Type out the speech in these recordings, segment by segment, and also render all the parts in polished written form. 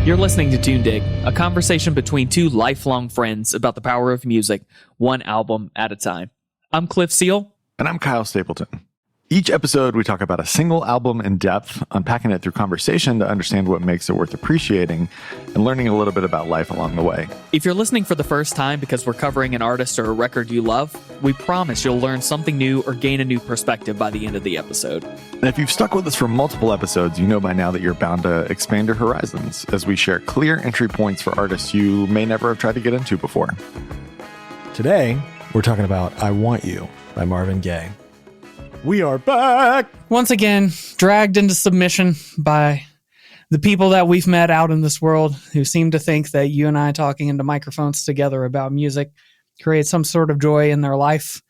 You're listening to Tune Dig, a conversation between two lifelong friends about the power of music, one album at a time. I'm Cliff Seal. And I'm Kyle Stapleton. Each episode, we talk about a single album in depth, unpacking it through conversation to understand what makes it worth appreciating, and learning a little bit about life along the way. If you're listening for the first time because we're covering an artist or a record you love, we promise you'll learn something new or gain a new perspective by the end of the episode. And if you've stuck with us for multiple episodes, you know by now that you're bound to expand your horizons as we share clear entry points for artists you may never have tried to get into before. Today, we're talking about I Want You by Marvin Gaye. We are back! Once again, dragged into submission by the people that we've met out in this world who seem to think that you and I talking into microphones together about music creates some sort of joy in their life,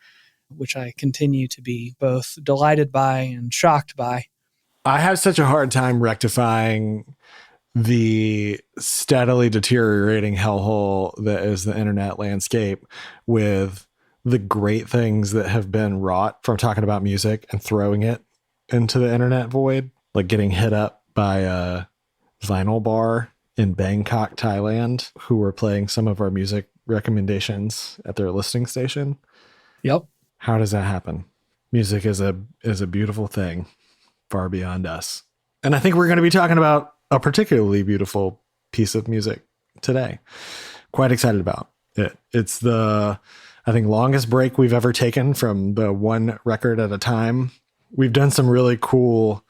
which I continue to be both delighted by and shocked by. I have such a hard time rectifying the steadily deteriorating hellhole that is the internet landscape with the great things that have been wrought from talking about music and throwing it into the internet void, like getting hit up by a vinyl bar in Bangkok, Thailand, who were playing some of our music recommendations at their listening station. Yep. How does that happen? Music is a beautiful thing far beyond us. And I think we're going to be talking about a particularly beautiful piece of music today. Quite excited about it. It's the, I think, longest break we've ever taken from the one record at a time. We've done some really cool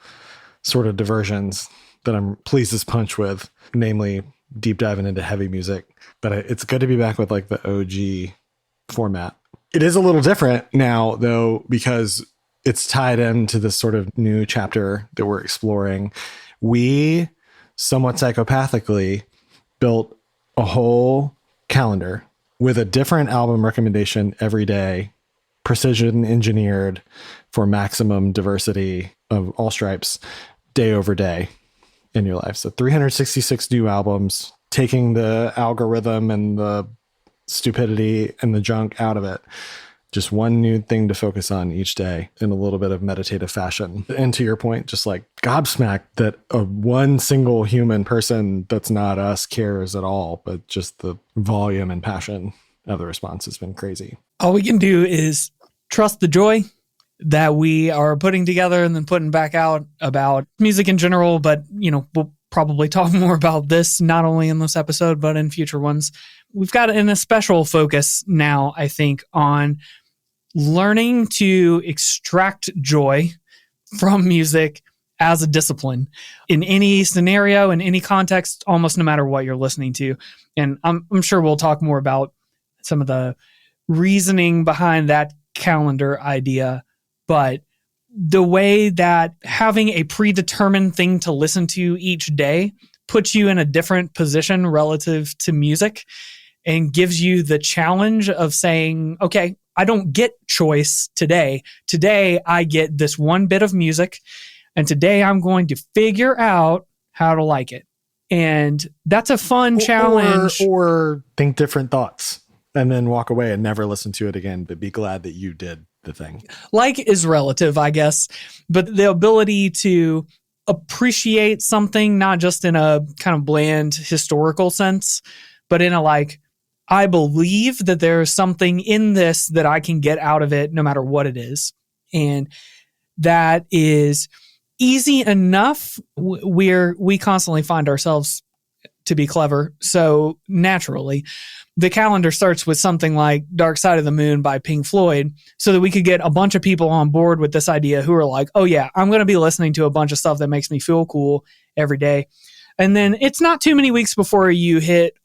sort of diversions that I'm pleased as punch with, namely deep diving into heavy music. But it's good to be back with like the OG format. It is a little different now, though, because it's tied into this sort of new chapter that we're exploring. We somewhat psychopathically built a whole calendar with a different album recommendation every day, precision engineered for maximum diversity of all stripes, day over day in your life. So 366 new albums, taking the algorithm and the stupidity and the junk out of it. Just one new thing to focus on each day in a little bit of meditative fashion. And to your point, just like gobsmacked that one single human person that's not us cares at all, but just the volume and passion of the response has been crazy. All we can do is trust the joy that we are putting together and then putting back out about music in general. But, we'll probably talk more about this, not only in this episode, but in future ones. We've got a special focus now, I think, on learning to extract joy from music as a discipline in any scenario, in any context, almost no matter what you're listening to. And I'm sure we'll talk more about some of the reasoning behind that calendar idea. But the way that having a predetermined thing to listen to each day puts you in a different position relative to music and gives you the challenge of saying, okay, I don't get choice today. Today, I get this one bit of music, and today I'm going to figure out how to like it. And that's a fun challenge. Or think different thoughts and then walk away and never listen to it again, but be glad that you did the thing. Like is relative, I guess, but the ability to appreciate something, not just in a kind of bland historical sense, but in a like, I believe that there's something in this that I can get out of it no matter what it is. And that is easy enough. We constantly find ourselves to be clever. So naturally, the calendar starts with something like Dark Side of the Moon by Pink Floyd so that we could get a bunch of people on board with this idea who are like, oh yeah, I'm going to be listening to a bunch of stuff that makes me feel cool every day. And then it's not too many weeks before you hit,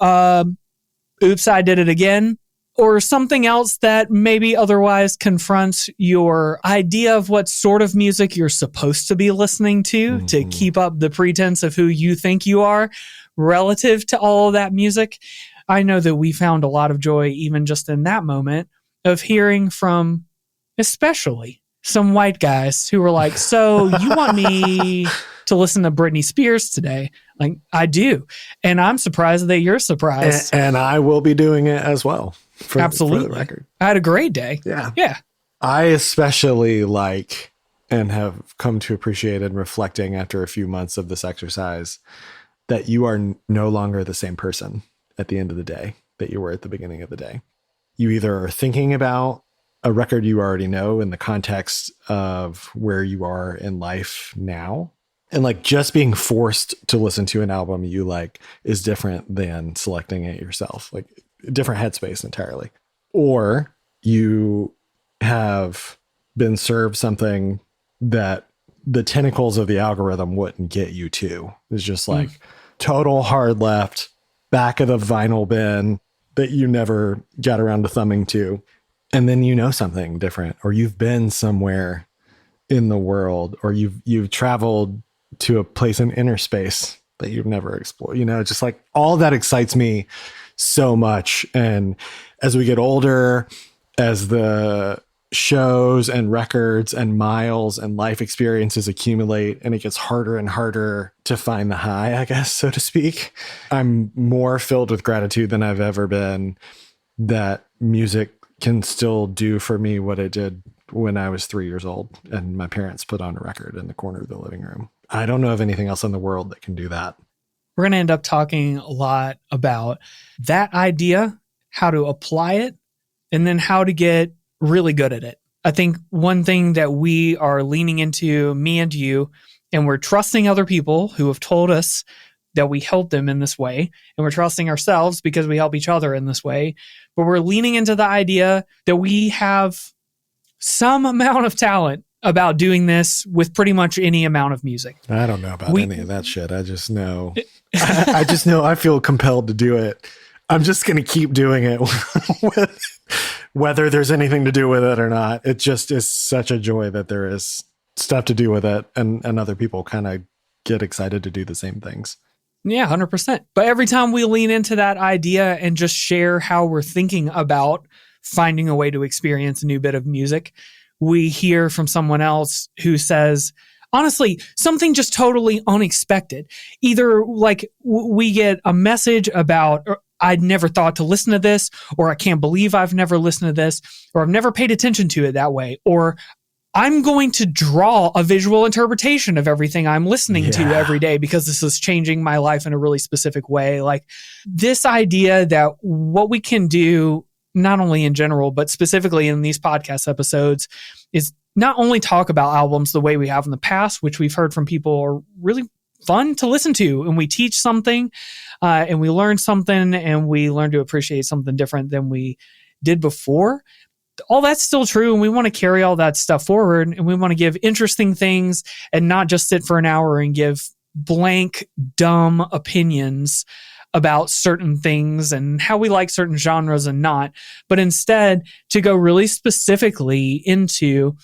Oops, I Did It Again, or something else that maybe otherwise confronts your idea of what sort of music you're supposed to be listening to keep up the pretense of who you think you are relative to all of that music. I know that we found a lot of joy even just in that moment of hearing from especially some white guys who were like, so you want me to listen to Britney Spears today? Like, I do. And I'm surprised that you're surprised. And I will be doing it as well. Absolutely. For the record. I had a great day. Yeah. Yeah. I especially like and have come to appreciate and reflecting after a few months of this exercise that you are no longer the same person at the end of the day that you were at the beginning of the day. You either are thinking about a record you already know in the context of where you are in life now. And like just being forced to listen to an album you like is different than selecting it yourself, like different headspace entirely. Or you have been served something that the tentacles of the algorithm wouldn't get you to. It's just like total hard left, back of the vinyl bin that you never got around to thumbing to. And then you know something different, or you've been somewhere in the world, or you've traveled to a place in inner space that you've never explored. You know, just like all that excites me so much. And as we get older, as the shows and records and miles and life experiences accumulate, and it gets harder and harder to find the high, I guess, so to speak, I'm more filled with gratitude than I've ever been that music can still do for me what it did when I was 3 years old and my parents put on a record in the corner of the living room. I don't know of anything else in the world that can do that. We're going to end up talking a lot about that idea, how to apply it, and then how to get really good at it. I think one thing that we are leaning into, me and you, and we're trusting other people who have told us that we help them in this way, and we're trusting ourselves because we help each other in this way, but we're leaning into the idea that we have some amount of talent about doing this with pretty much any amount of music. I don't know about any of that shit. I just know, I just know I feel compelled to do it. I'm just going to keep doing it whether there's anything to do with it or not. It just is such a joy that there is stuff to do with it, and other people kind of get excited to do the same things. Yeah, 100%. But every time we lean into that idea and just share how we're thinking about finding a way to experience a new bit of music, we hear from someone else who says, honestly, something just totally unexpected. Either like we get a message about, I'd never thought to listen to this, or I can't believe I've never listened to this, or I've never paid attention to it that way, or I'm going to draw a visual interpretation of everything I'm listening to every day because this is changing my life in a really specific way. Like this idea that what we can do, not only in general, but specifically in these podcast episodes, is not only talk about albums the way we have in the past, which we've heard from people are really fun to listen to, and we teach something and we learn something, and we learn to appreciate something different than we did before. All that's still true, and we want to carry all that stuff forward, and we want to give interesting things and not just sit for an hour and give blank, dumb opinions about certain things and how we like certain genres and not, but instead to go really specifically into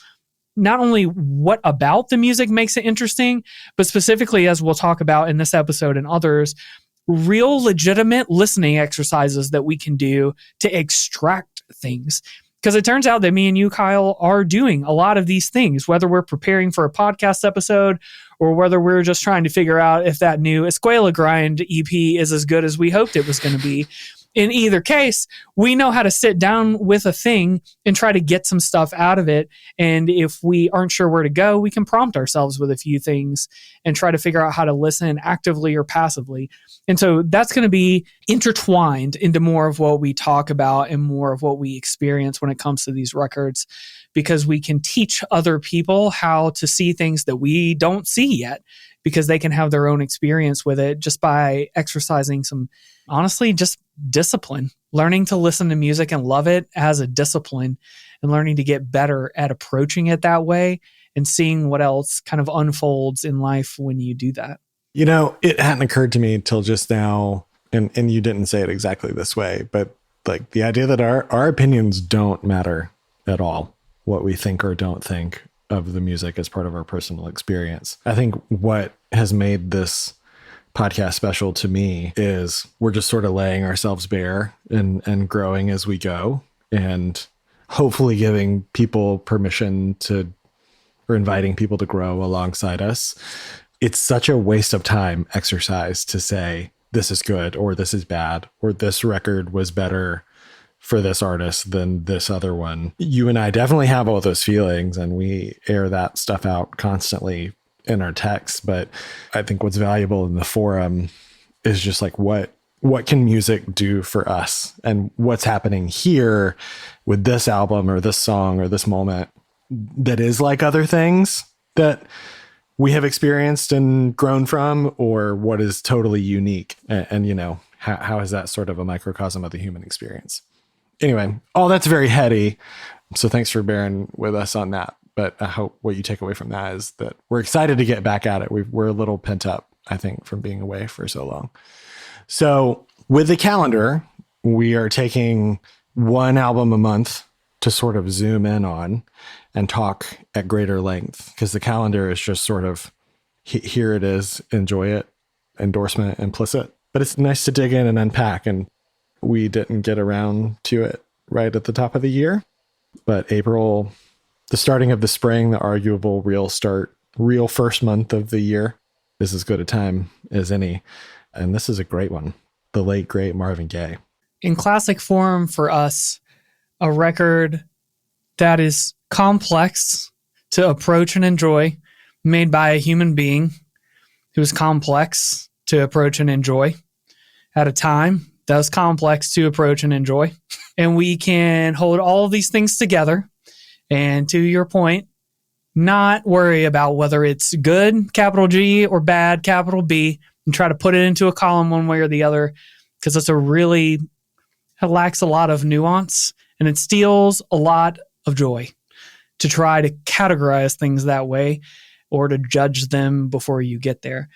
not only what about the music makes it interesting, but specifically, as we'll talk about in this episode and others, real legitimate listening exercises that we can do to extract things. Because it turns out that me and you, Kyle, are doing a lot of these things, whether we're preparing for a podcast episode or whether we're just trying to figure out if that new Escuela Grind EP is as good as we hoped it was going to be. In either case, we know how to sit down with a thing and try to get some stuff out of it. And if we aren't sure where to go, we can prompt ourselves with a few things and try to figure out how to listen actively or passively. And so that's going to be intertwined into more of what we talk about and more of what we experience when it comes to these records, because we can teach other people how to see things that we don't see yet, because they can have their own experience with it just by exercising some, honestly, just discipline, learning to listen to music and love it as a discipline, and learning to get better at approaching it that way and seeing what else kind of unfolds in life when you do that. You know, it hadn't occurred to me till just now, and you didn't say it exactly this way, but like the idea that our opinions don't matter at all, what we think or don't think of the music as part of our personal experience. I think what has made this podcast special to me is we're just sort of laying ourselves bare and growing as we go, and hopefully giving people permission to, or inviting people to grow alongside us. It's such a waste of time exercise to say this is good or this is bad or this record was better for this artist than this other one. You and I definitely have all those feelings, and we air that stuff out constantly in our texts. But I think what's valuable in the forum is just like, what can music do for us, and what's happening here with this album or this song or this moment that is like other things that we have experienced and grown from, or what is totally unique. And you know, how is that sort of a microcosm of the human experience? Anyway, all that's very heady. So thanks for bearing with us on that. But I hope what you take away from that is that we're excited to get back at it. We're a little pent up, I think, from being away for so long. So with the calendar, we are taking one album a month to sort of zoom in on and talk at greater length, because the calendar is just sort of, here it is, enjoy it, endorsement implicit. But it's nice to dig in and unpack, and we didn't get around to it right at the top of the year. But April, the starting of the spring, the arguable real first month of the year, is as good a time as any. And this is a great one. The late, great Marvin Gaye. In classic form for us, a record that is complex to approach and enjoy, made by a human being who is complex to approach and enjoy at a time that was complex to approach and enjoy. And we can hold all of these things together. And to your point, not worry about whether it's good, capital G, or bad, capital B, and try to put it into a column one way or the other, because it lacks a lot of nuance, and it steals a lot of joy to try to categorize things that way or to judge them before you get there.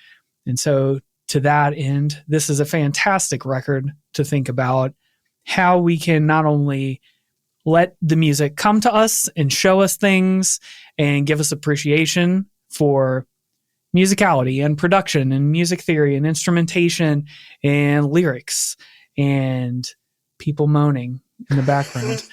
And so to that end, this is a fantastic record to think about how we can not only let the music come to us and show us things and give us appreciation for musicality and production and music theory and instrumentation and lyrics and people moaning in the background.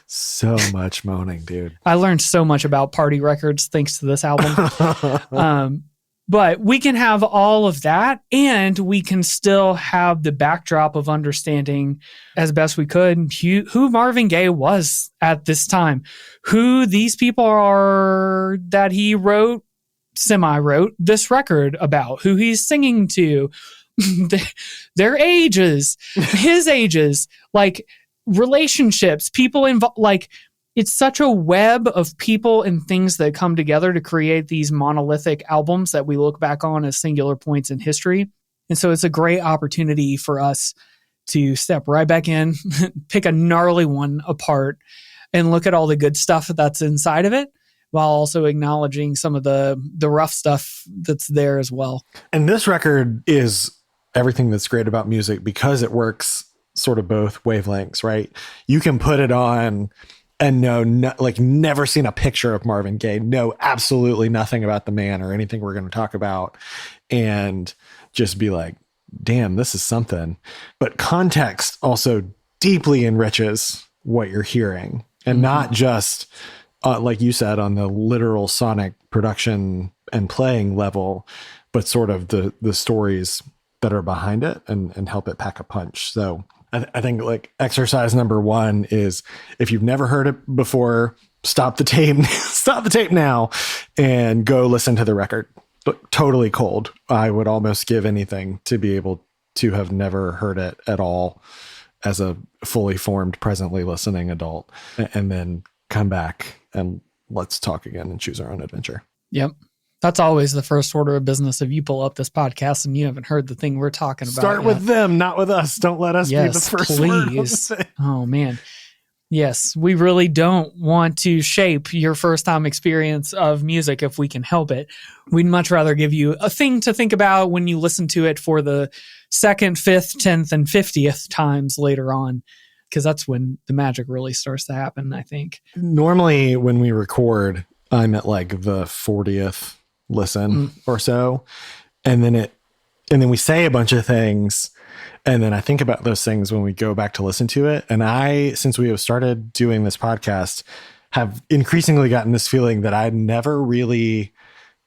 So much moaning, dude. I learned so much about party records thanks to this album. But we can have all of that, and we can still have the backdrop of understanding as best we could who Marvin Gaye was at this time, who these people are that he semi-wrote this record about, who he's singing to, their ages, his ages, like relationships, people involved, like it's such a web of people and things that come together to create these monolithic albums that we look back on as singular points in history. And so it's a great opportunity for us to step right back in, pick a gnarly one apart, and look at all the good stuff that's inside of it, while also acknowledging some of the rough stuff that's there as well. And this record is everything that's great about music, because it works sort of both wavelengths, right? You can put it on and never seen a picture of Marvin Gaye, know absolutely nothing about the man or anything we're going to talk about, and just be like, damn, this is something. But context also deeply enriches what you're hearing, and not just, like you said, on the literal sonic production and playing level, but sort of the stories that are behind it and help it pack a punch. So I think like exercise number one is, if you've never heard it before, stop the tape now and go listen to the record. But totally cold. I would almost give anything to be able to have never heard it at all as a fully formed, presently listening adult, and then come back and let's talk again and choose our own adventure. Yep. That's always the first order of business. If you pull up this podcast and you haven't heard the thing we're talking about, start with them, not with us. Don't let us be the first please. Oh man. Yes, we really don't want to shape your first time experience of music if we can help it. We'd much rather give you a thing to think about when you listen to it for the 2nd, 5th, 10th, and 50th times later on, because that's when the magic really starts to happen, I think. Normally when we record, I'm at like the 40th listen or so. And then we say a bunch of things. And then I think about those things when we go back to listen to it. And since we have started doing this podcast, have increasingly gotten this feeling that I'd never really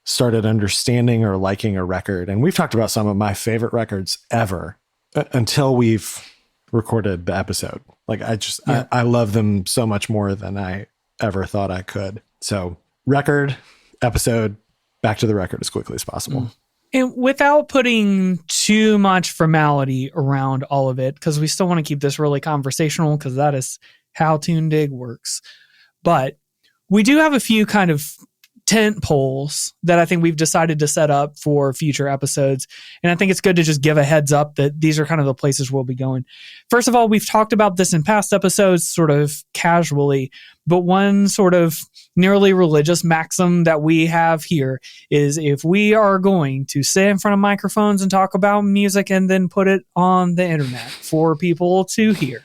started understanding or liking a record. And we've talked about some of my favorite records ever until we've recorded the episode. Like I love them so much more than I ever thought I could. So record, episode, back to the record as quickly as possible. And without putting too much formality around all of it, because we still want to keep this really conversational, because that is how Toondig works. But we do have a few kind of tent poles that I think we've decided to set up for future episodes. And I think it's good to just give a heads up that these are kind of the places we'll be going. First of all, we've talked about this in past episodes sort of casually, but one sort of nearly religious maxim that we have here is if we are going to sit in front of microphones and talk about music and then put it on the internet for people to hear,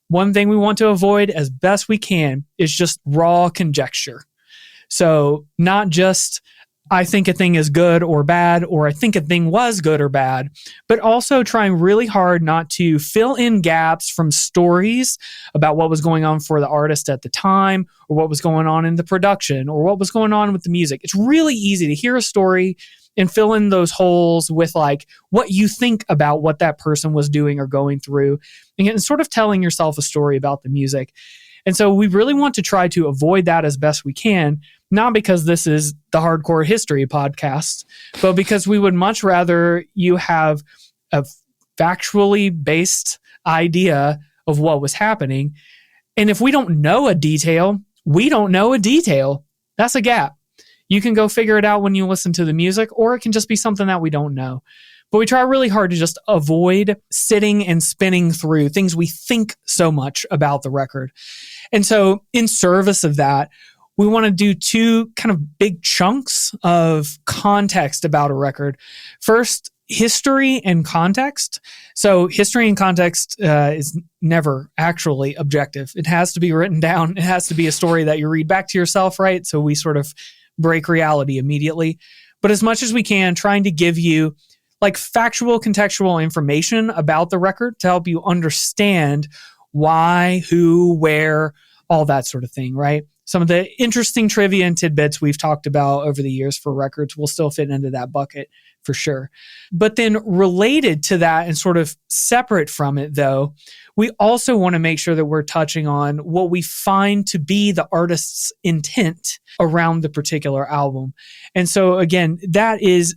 one thing we want to avoid as best we can is just raw conjecture. So not just, I think a thing is good or bad, or I think a thing was good or bad, but also trying really hard not to fill in gaps from stories about what was going on for the artist at the time, or what was going on in the production, or what was going on with the music. It's really easy to hear a story and fill in those holes with like what you think about what that person was doing or going through, and sort of telling yourself a story about the music. And so we really want to try to avoid that as best we can, not because this is the Hardcore History podcast, but because we would much rather you have a factually based idea of what was happening. And if we don't know a detail, we don't know a detail. That's a gap. You can go figure it out when you listen to the music, or it can just be something that we don't know. But we try really hard to just avoid sitting and spinning through things we think so much about the record. And so in service of that, we want to do two kind of big chunks of context about a record. First, history and context. So history and context is never actually objective. It has to be written down. It has to be a story that you read back to yourself, right? So we sort of break reality immediately. But as much as we can, trying to give you like factual, contextual information about the record to help you understand why, who, where, all that sort of thing, right? Some of the interesting trivia and tidbits we've talked about over the years for records will still fit into that bucket for sure. But then related to that and sort of separate from it though, we also want to make sure that we're touching on what we find to be the artist's intent around the particular album. And so again, that is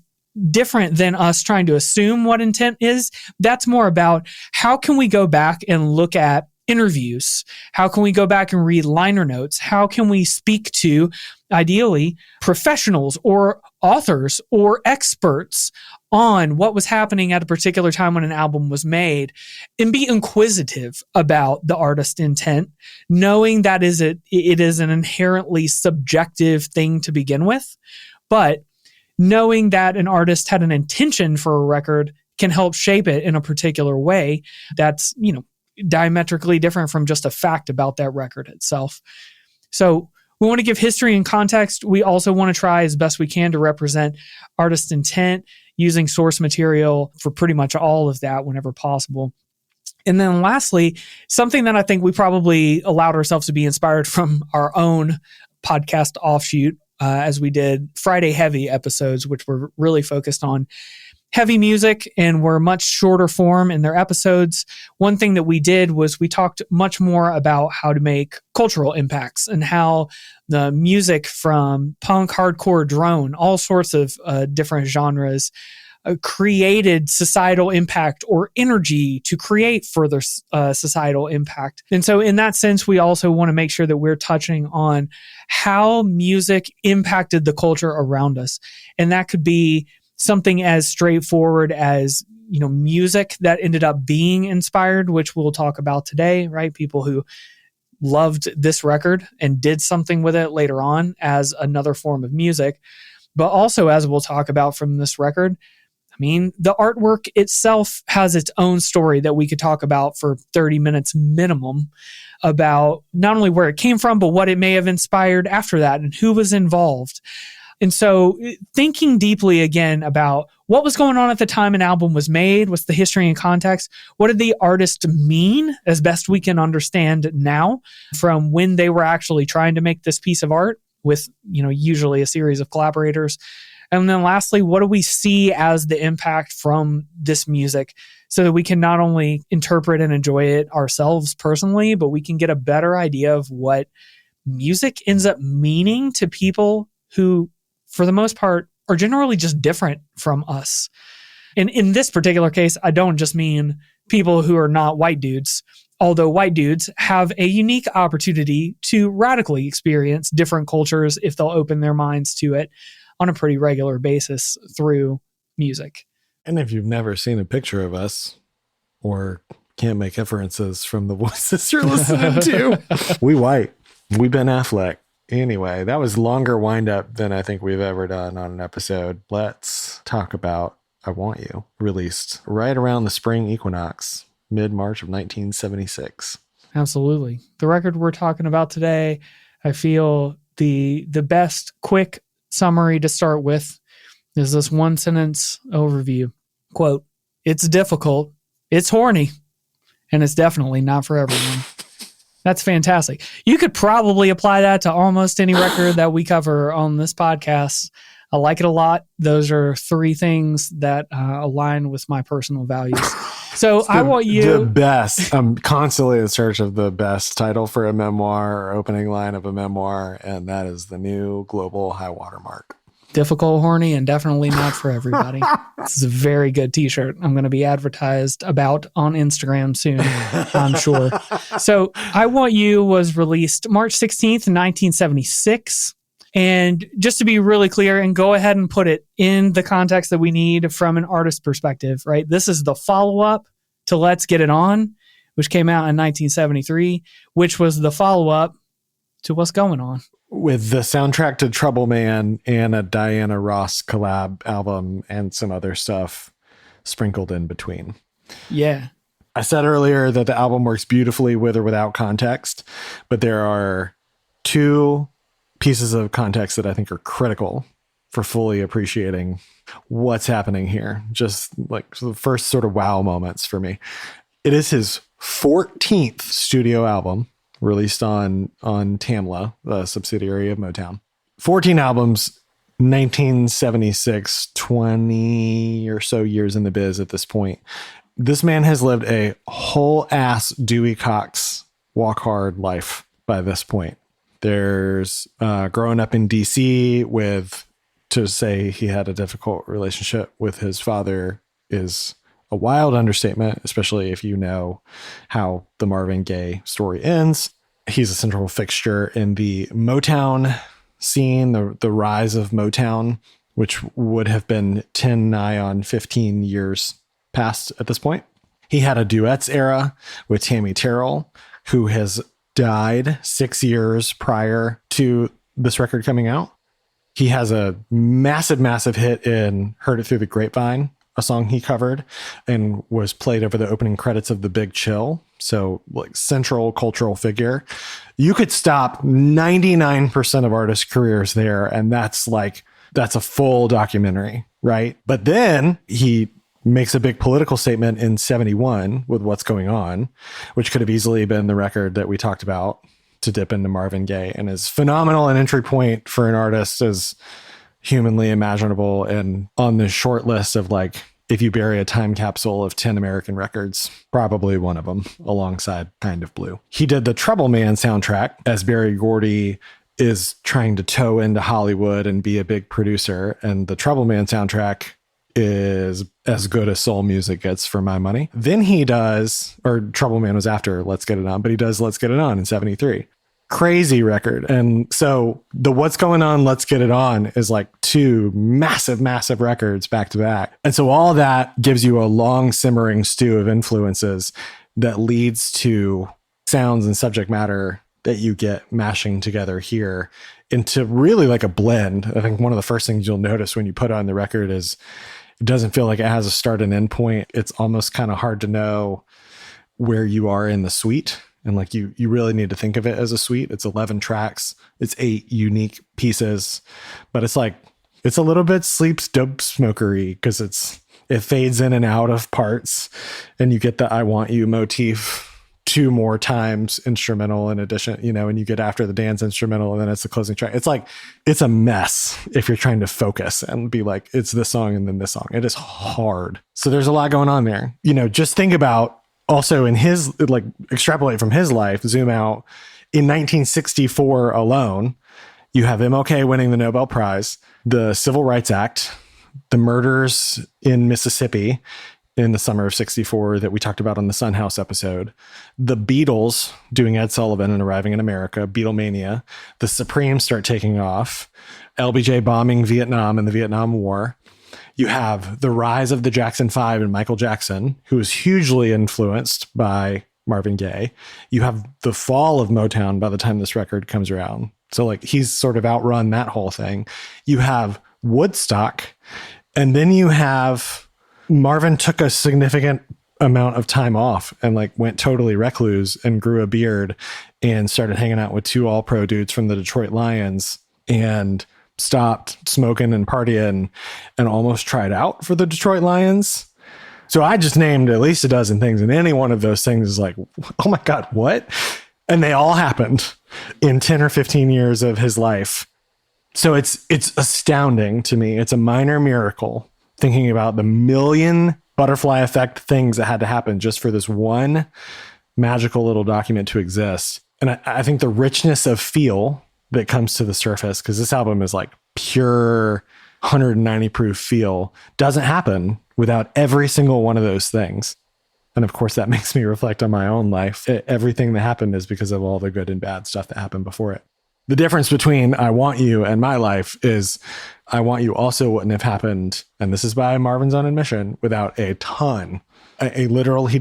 different than us trying to assume what intent is. That's more about how can we go back and look at interviews? How can we go back and read liner notes? How can we speak to, ideally, professionals or authors or experts on what was happening at a particular time when an album was made, and be inquisitive about the artist's intent, knowing that it is an inherently subjective thing to begin with, but knowing that an artist had an intention for a record can help shape it in a particular way that's, diametrically different from just a fact about that record itself. So we want to give history and context. We also want to try as best we can to represent artist intent using source material for pretty much all of that whenever possible. And then lastly, something that I think we probably allowed ourselves to be inspired from our own podcast offshoot, as we did Friday Heavy episodes, which were really focused on heavy music and were much shorter form in their episodes. One thing that we did was we talked much more about how to make cultural impacts and how the music from punk, hardcore, drone, all sorts of different genres created societal impact or energy to create further societal impact. And so in that sense, we also want to make sure that we're touching on how music impacted the culture around us. And that could be something as straightforward as, music that ended up being inspired, which we'll talk about today, right? People who loved this record and did something with it later on as another form of music. But also, as we'll talk about from this record, the artwork itself has its own story that we could talk about for 30 minutes minimum about not only where it came from, but what it may have inspired after that and who was involved. And so thinking deeply again about what was going on at the time an album was made, what's the history and context, what did the artist mean as best we can understand now from when they were actually trying to make this piece of art with, usually a series of collaborators. And then lastly, what do we see as the impact from this music so that we can not only interpret and enjoy it ourselves personally, but we can get a better idea of what music ends up meaning to people who, for the most part, are generally just different from us. And in this particular case, I don't just mean people who are not white dudes, although white dudes have a unique opportunity to radically experience different cultures if they'll open their minds to it on a pretty regular basis through music. And if you've never seen a picture of us or can't make inferences from the voices you're listening to, we white. We Ben Affleck. Anyway, that was longer wind up than I think we've ever done on an episode. Let's talk about I Want You, released right around the spring equinox, mid-March of 1976. Absolutely. The record we're talking about today, I feel the best quick summary to start with is this one sentence overview. Quote, "It's difficult, it's horny, and it's definitely not for everyone." That's fantastic. You could probably apply that to almost any record that we cover on this podcast. I like it a lot. Those are three things that align with my personal values. So I want you... The best. I'm constantly in search of the best title for a memoir or opening line of a memoir, and that is the new global high watermark. Difficult, horny, and definitely not for everybody. This is a very good t-shirt. I'm going to be advertised about on Instagram soon, I'm sure. So I Want You was released March 16th, 1976. And just to be really clear and go ahead and put it in the context that we need from an artist perspective, right? This is the follow-up to Let's Get It On, which came out in 1973, which was the follow-up to What's Going On. With the soundtrack to Trouble Man and a Diana Ross collab album and some other stuff sprinkled in between. Yeah. I said earlier that the album works beautifully with or without context, but there are two pieces of context that I think are critical for fully appreciating what's happening here. Just like the first sort of wow moments for me. It is his 14th studio album, released on Tamla, a subsidiary of Motown. 14 albums, 1976, 20 or so years in the biz at this point. This man has lived a whole ass Dewey Cox walk hard life by this point. There's growing up in DC with, to say he had a difficult relationship with his father is a wild understatement, especially if you know how the Marvin Gaye story ends. He's a central fixture in the Motown scene, the rise of Motown, which would have been 10 nigh on 15 years past at this point. He had a duets era with Tammy Terrell, who has died 6 years prior to this record coming out. He has a massive, massive hit in Heard It Through the Grapevine, a song he covered and was played over the opening credits of The Big Chill. So like central cultural figure. You could stop 99% of artists' careers there. And that's a full documentary, right? But then he makes a big political statement in 71 with What's Going On, which could have easily been the record that we talked about to dip into Marvin Gaye, and is phenomenal an entry point for an artist as humanly imaginable. And on this short list of like, if you bury a time capsule of 10 American records, probably one of them alongside Kind of Blue. He did the Trouble Man soundtrack as Berry Gordy is trying to toe into Hollywood and be a big producer. And the Trouble Man soundtrack is as good as soul music gets for my money. Then he does, or Trouble Man was after Let's Get It On, but he does Let's Get It On in 73. Crazy record. And so the What's Going On, Let's Get It On is like two massive, massive records back to back. And so all that gives you a long simmering stew of influences that leads to sounds and subject matter that you get mashing together here into really like a blend. I think one of the first things you'll notice when you put on the record is it doesn't feel like it has a start and end point. It's almost kind of hard to know where you are in the suite. And like you really need to think of it as a suite. It's 11 tracks. It's 8 unique pieces, but it's like, it's a little bit Sleep's Dope Smokery because it fades in and out of parts and you get the I Want You motif 2 more times instrumental in addition, and you get after the dance instrumental and then it's the closing track. It's like, it's a mess if you're trying to focus and be like, it's this song and then this song. It is hard. So there's a lot going on there. Just think about also in his, like extrapolate from his life, zoom out in 1964 alone, You have MLK winning the Nobel Prize, the Civil Rights Act, the murders in Mississippi in the summer of 64 that we talked about on the Son House episode, the Beatles doing Ed Sullivan and arriving in America, Beatlemania, the Supremes start taking off, LBJ bombing Vietnam and the Vietnam War. You have the rise of the Jackson 5 and Michael Jackson, who was hugely influenced by Marvin Gaye. You have the fall of Motown by the time this record comes around. So like he's sort of outrun that whole thing. You have Woodstock, and then you have Marvin took a significant amount of time off and like went totally recluse and grew a beard and started hanging out with two all-pro dudes from the Detroit Lions and stopped smoking and partying and almost tried out for the Detroit Lions. So I just named at least a dozen things, and any one of those things is like, oh my God, what? And they all happened in 10 or 15 years of his life. So it's astounding to me. It's a minor miracle thinking about the million butterfly effect things that had to happen just for this one magical little document to exist. And I think the richness of feel that comes to the surface, because this album is like pure 190 proof feel, doesn't happen without every single one of those things. And of course, that makes me reflect on my own life. Everything that happened is because of all the good and bad stuff that happened before it. The difference between I Want You and my life is I Want You also wouldn't have happened, and this is by Marvin's own admission, without a ton, a literal, he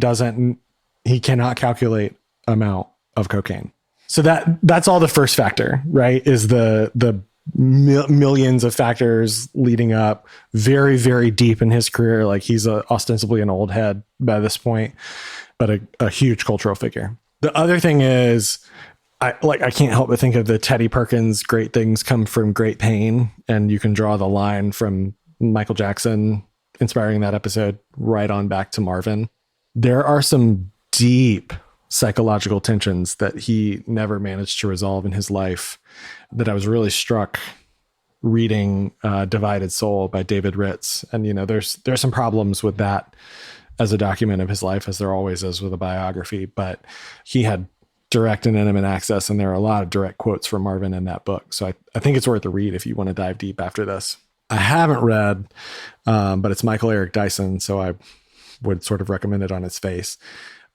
cannot calculate amount of cocaine. So that's all the first factor, right? Is the millions of factors leading up very, very deep in his career. Like he's ostensibly an old head by this point, but a huge cultural figure. The other thing is, I can't help but think of the Teddy Perkins, great things come from great pain. And you can draw the line from Michael Jackson inspiring that episode right on back to Marvin. There are some deep psychological tensions that he never managed to resolve in his life that I was really struck reading Divided Soul by David Ritz. And, you know, there's some problems with that as a document of his life, as there always is with a biography, but he had direct and intimate access, and there are a lot of direct quotes from Marvin in that book. So I think it's worth a read if you want to dive deep after this. I haven't read, but it's Michael Eric Dyson, so I would sort of recommend it on its face.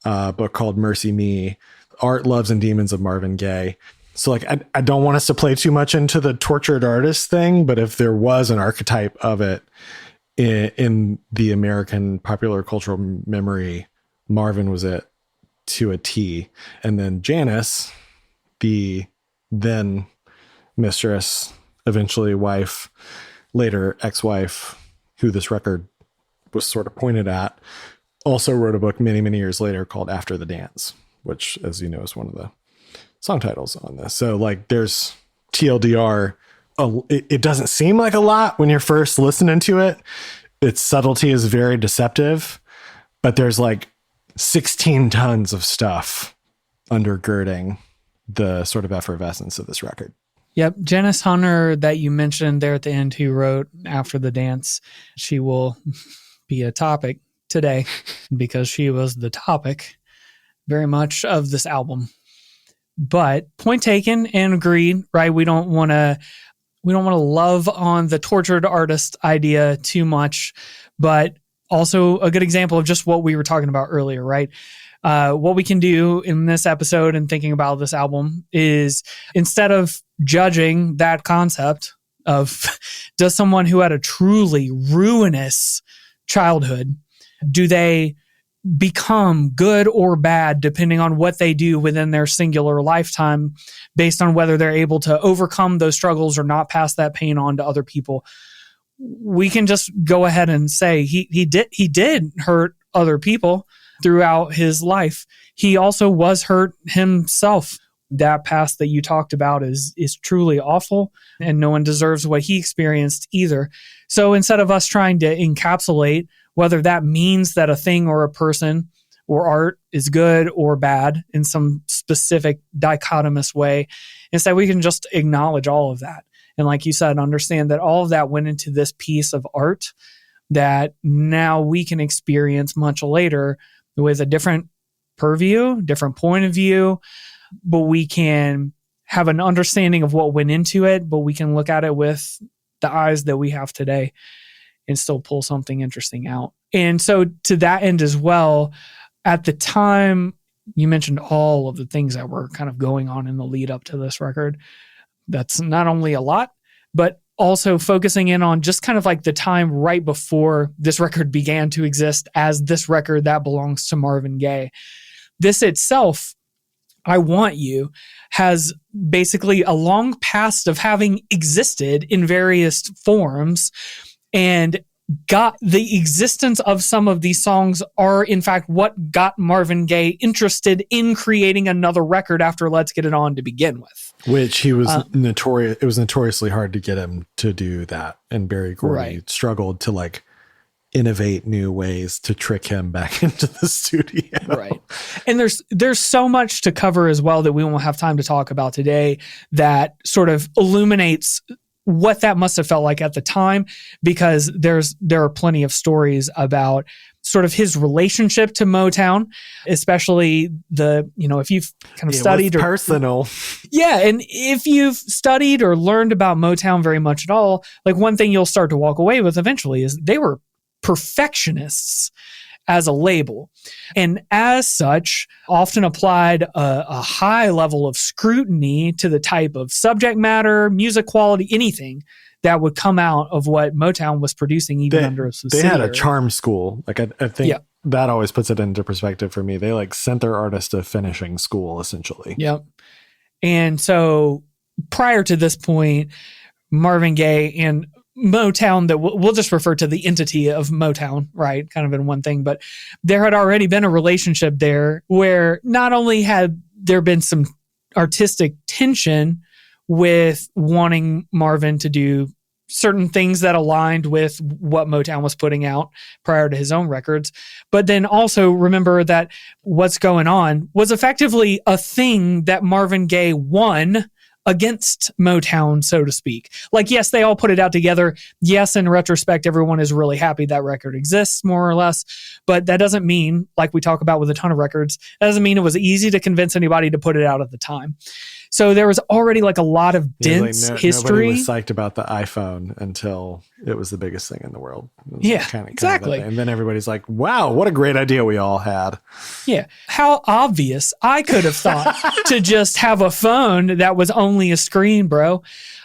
A book called Mercy Me, Art, Loves, and Demons of Marvin Gaye. So like, I don't want us to play too much into the tortured artist thing, but if there was an archetype of it in the American popular cultural memory, Marvin was it to a T. And then Janice, the then mistress, eventually wife, later ex-wife, who this record was sort of pointed at, also wrote a book many, many years later called After the Dance, which, as you know, is one of the song titles on this. So like there's TLDR. It doesn't seem like a lot when you're first listening to it. Its subtlety is very deceptive, but there's like 16 tons of stuff undergirding the sort of effervescence of this record. Yep. Janice Hunter that you mentioned there at the end, who wrote After the Dance, she will be a topic today because she was the topic very much of this album. But point taken and agreed, right? We don't want to love on the tortured artist idea too much, but also a good example of just what we were talking about earlier, right? What we can do in this episode and thinking about this album is, instead of judging that concept of does someone who had a truly ruinous childhood, do they become good or bad depending on what they do within their singular lifetime, based on whether they're able to overcome those struggles or not pass that pain on to other people? We can just go ahead and say he did hurt other people throughout his life. He also was hurt himself. That past that you talked about is truly awful, and no one deserves what he experienced either. So instead of us trying to encapsulate whether that means that a thing or a person or art is good or bad in some specific dichotomous way, instead we can just acknowledge all of that. And like you said, understand that all of that went into this piece of art that now we can experience much later with a different purview, different point of view, but we can have an understanding of what went into it, but we can look at it with the eyes that we have today and still pull something interesting out. And so to that end as well, at the time, you mentioned all of the things that were kind of going on in the lead up to this record. That's not only a lot, but also focusing in on just kind of like the time right before this record began to exist as this record that belongs to Marvin Gaye. This itself, I Want You, has basically a long past of having existed in various forms, and got the existence of some of these songs are in fact what got Marvin Gaye interested in creating another record after Let's Get It On to begin with. Which he was notorious. It was notoriously hard to get him to do that. And Berry Gordy struggled to like innovate new ways to trick him back into the studio. Right. And there's so much to cover as well that we won't have time to talk about today that sort of illuminates what that must have felt like at the time, because there are plenty of stories about sort of his relationship to Motown, especially if you've kind of studied personal. Yeah. And if you've studied or learned about Motown very much at all, like one thing you'll start to walk away with eventually is they were perfectionists as a label. And as such, often applied a high level of scrutiny to the type of subject matter, music quality, anything that would come out of what Motown was producing, even under a subsidiary. They had a charm school. Like I think that always puts it into perspective for me. They like sent their artists to finishing school, essentially. Yep. And so prior to this point, Marvin Gaye and Motown, that we'll just refer to the entity of Motown, right? Kind of in one thing, but there had already been a relationship there where not only had there been some artistic tension with wanting Marvin to do certain things that aligned with what Motown was putting out prior to his own records, but then also remember that What's Going On was effectively a thing that Marvin Gaye won against Motown, so to speak. Like, yes, they all put it out together. Yes, in retrospect, everyone is really happy that record exists, more or less. But that doesn't mean, like we talk about with a ton of records, that doesn't mean it was easy to convince anybody to put it out at the time. So there was already like a lot of dense history. Nobody was psyched about the iPhone until it was the biggest thing in the world. Yeah, exactly. And then everybody's like, wow, what a great idea we all had. Yeah. How obvious I could have thought to just have a phone that was only a screen, bro.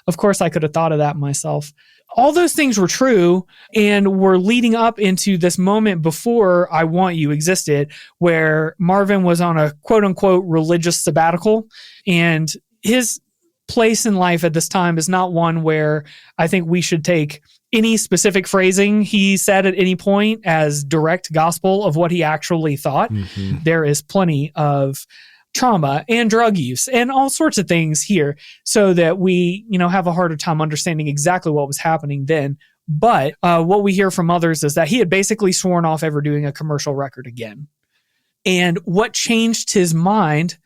Of course, I could have thought of that myself. All those things were true and were leading up into this moment before I Want You existed, where Marvin was on a quote unquote religious sabbatical, and his place in life at this time is not one where I think we should take any specific phrasing he said at any point as direct gospel of what he actually thought. Mm-hmm. There is plenty of trauma and drug use and all sorts of things here, so that we, have a harder time understanding exactly what was happening then. But what we hear from others is that he had basically sworn off ever doing a commercial record again. And what changed his mind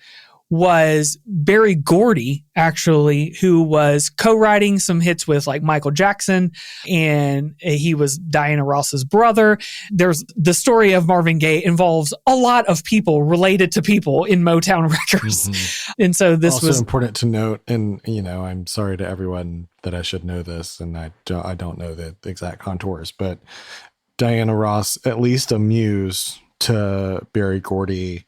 was Berry Gordy, actually, who was co-writing some hits with like Michael Jackson, and he was Diana Ross's brother. There's the story of Marvin Gaye involves a lot of people related to people in Motown records. Mm-hmm. And so this also was important to note. And, I'm sorry to everyone that I should know this, and I don't know the exact contours, but Diana Ross, at least a muse to Berry Gordy,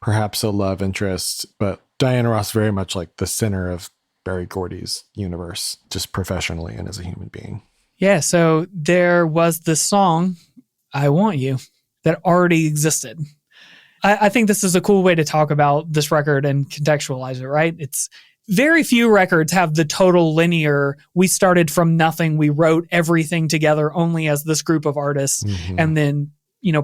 perhaps a love interest, but Diana Ross very much like the center of Berry Gordy's universe, just professionally and as a human being. Yeah, so there was this song, I Want You, that already existed. I think this is a cool way to talk about this record and contextualize it, right? It's very few records have the total linear, we started from nothing, we wrote everything together only as this group of artists, and then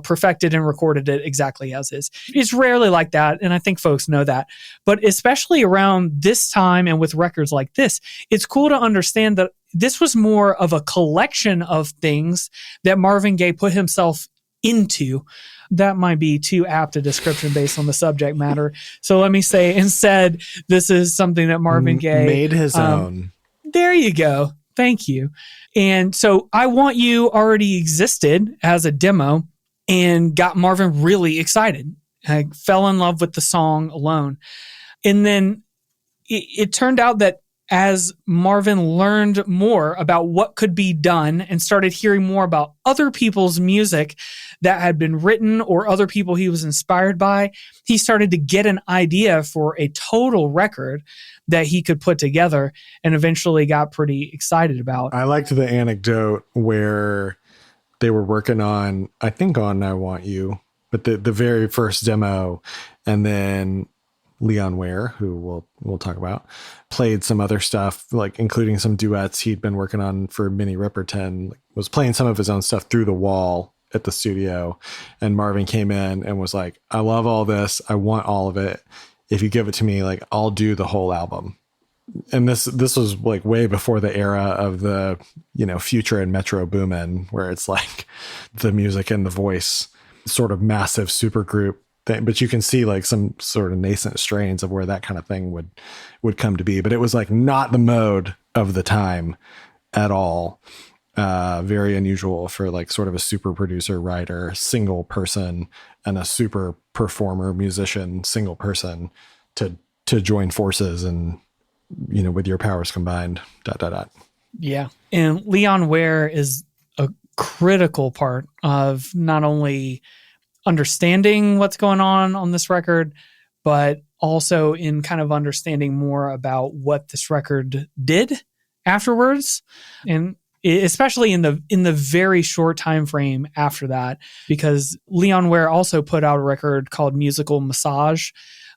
perfected and recorded it exactly as is. It's rarely like that, and I think folks know that. But especially around this time and with records like this, it's cool to understand that this was more of a collection of things that Marvin Gaye put himself into. That might be too apt a description based on the subject matter. So let me say, instead, this is something that Marvin Gaye made his own. There you go. Thank you. And so I Want You already existed as a demo, and got Marvin really excited. I fell in love with the song alone. And then it turned out that as Marvin learned more about what could be done and started hearing more about other people's music that had been written or other people he was inspired by, he started to get an idea for a total record that he could put together and eventually got pretty excited about. I liked the anecdote where they were working on, I think on I Want You, but the very first demo, and then Leon Ware, who we'll talk about, played some other stuff, like including some duets he'd been working on for Minnie Riperton, was playing some of his own stuff through the wall at the studio. And Marvin came in and was like, I love all this. I want all of it. If you give it to me, like, I'll do the whole album. And this was like way before the era of the, Future and Metro Boomin, where it's like the music and the voice sort of massive supergroup thing. But you can see like some sort of nascent strains of where that kind of thing would come to be. But it was like not the mode of the time at all. Very unusual for like sort of a super producer, writer, single person, and a super performer, musician, single person to join forces and, with your powers combined, ... Yeah. And Leon Ware is a critical part of not only understanding what's going on this record, but also in kind of understanding more about what this record did afterwards. And especially in the very short time frame after that, because Leon Ware also put out a record called Musical Massage,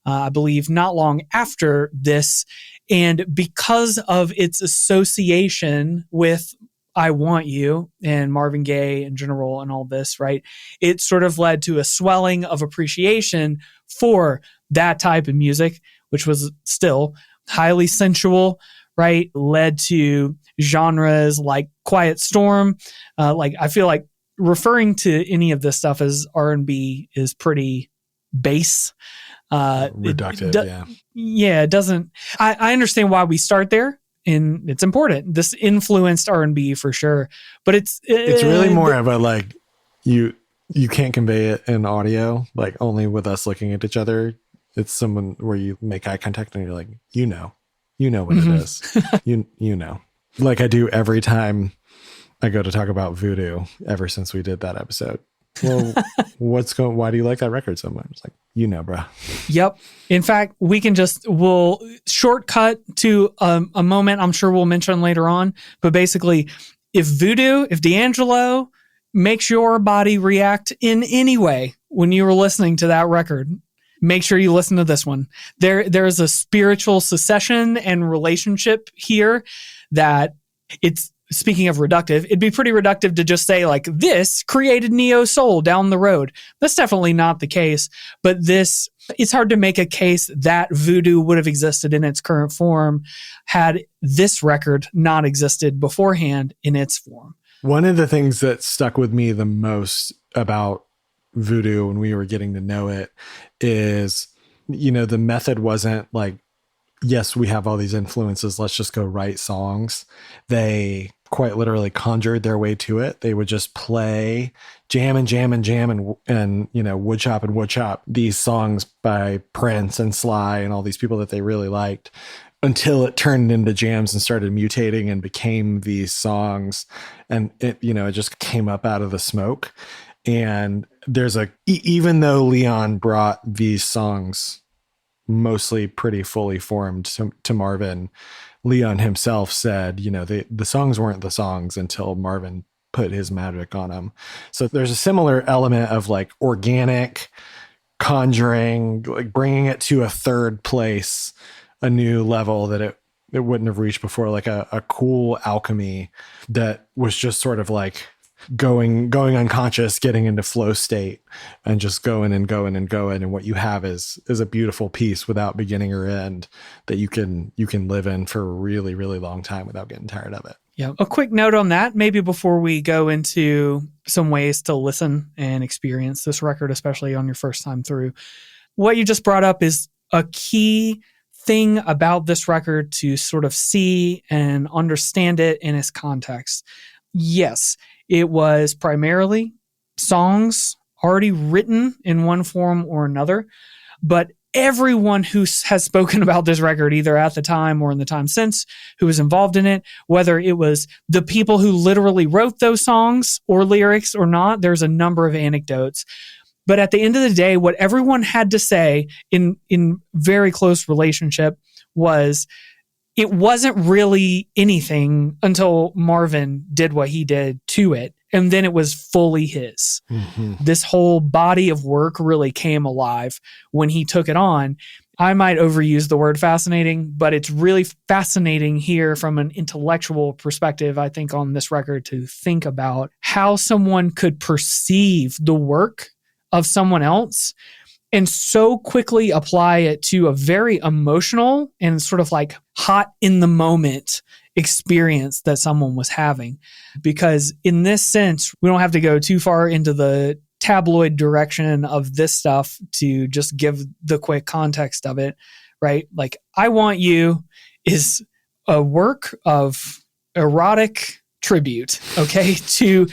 I believe not long after this. And because of its association with I Want You and Marvin Gaye in general and all this, right, it sort of led to a swelling of appreciation for that type of music, which was still highly sensual, right? Led to genres like Quiet Storm. I feel like referring to any of this stuff as R&B is pretty base. Reductive, yeah. It doesn't. I understand why we start there, and it's important. This influenced R&B for sure, but it's really more of a like you can't convey it in audio, like only with us looking at each other. It's someone where you make eye contact and you're like, you know what it is. you know, like I do every time I go to talk about Voodoo ever since we did that episode. Well, why do you like that record so much? It's like, bro. Yep. In fact, we'll shortcut to a moment I'm sure we'll mention later on. But basically, if D'Angelo makes your body react in any way when you were listening to that record, make sure you listen to this one. There's a spiritual succession and relationship here that it's, speaking of reductive, it'd be pretty reductive to just say like this created neo soul down the road. That's definitely not the case, but it's hard to make a case that Voodoo would have existed in its current form had this record not existed beforehand in its form. One of the things that stuck with me the most about Voodoo when we were getting to know it is, the method wasn't like, yes, we have all these influences, let's just go write songs. They quite literally conjured their way to it. They would just play jam and wood chop these songs by Prince and Sly and all these people that they really liked, until it turned into jams and started mutating and became these songs. And it just came up out of the smoke. And there's even though Leon brought these songs mostly pretty fully formed to Marvin, Leon himself said, the songs weren't the songs until Marvin put his magic on them. So there's a similar element of like organic conjuring, like bringing it to a third place, a new level that it wouldn't have reached before, like a cool alchemy that was just sort of like going unconscious, getting into flow state and just going. And what you have is a beautiful piece without beginning or end that you can live in for a really, really long time without getting tired of it. Yeah. A quick note on that, maybe before we go into some ways to listen and experience this record, especially on your first time through. What you just brought up is a key thing about this record to sort of see and understand it in its context. Yes, it was primarily songs already written in one form or another, but everyone who has spoken about this record, either at the time or in the time since, who was involved in it, whether it was the people who literally wrote those songs or lyrics or not, there's a number of anecdotes. But at the end of the day, what everyone had to say in very close relationship was it wasn't really anything until Marvin did what he did to it. And then it was fully his. Mm-hmm. This whole body of work really came alive when he took it on. I might overuse the word fascinating, but it's really fascinating here from an intellectual perspective, I think, on this record to think about how someone could perceive the work of someone else and so quickly apply it to a very emotional and sort of like hot in the moment experience that someone was having. Because in this sense, we don't have to go too far into the tabloid direction of this stuff to just give the quick context of it, right? Like, I Want You is a work of erotic tribute, okay, to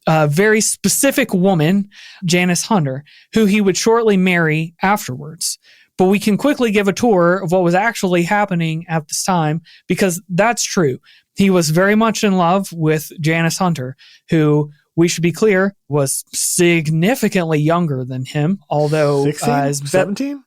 a very specific woman, Janice Hunter, who he would shortly marry afterwards. But we can quickly give a tour of what was actually happening at this time, because that's true. He was very much in love with Janice Hunter, who, we should be clear, was significantly younger than him, although 16? 17?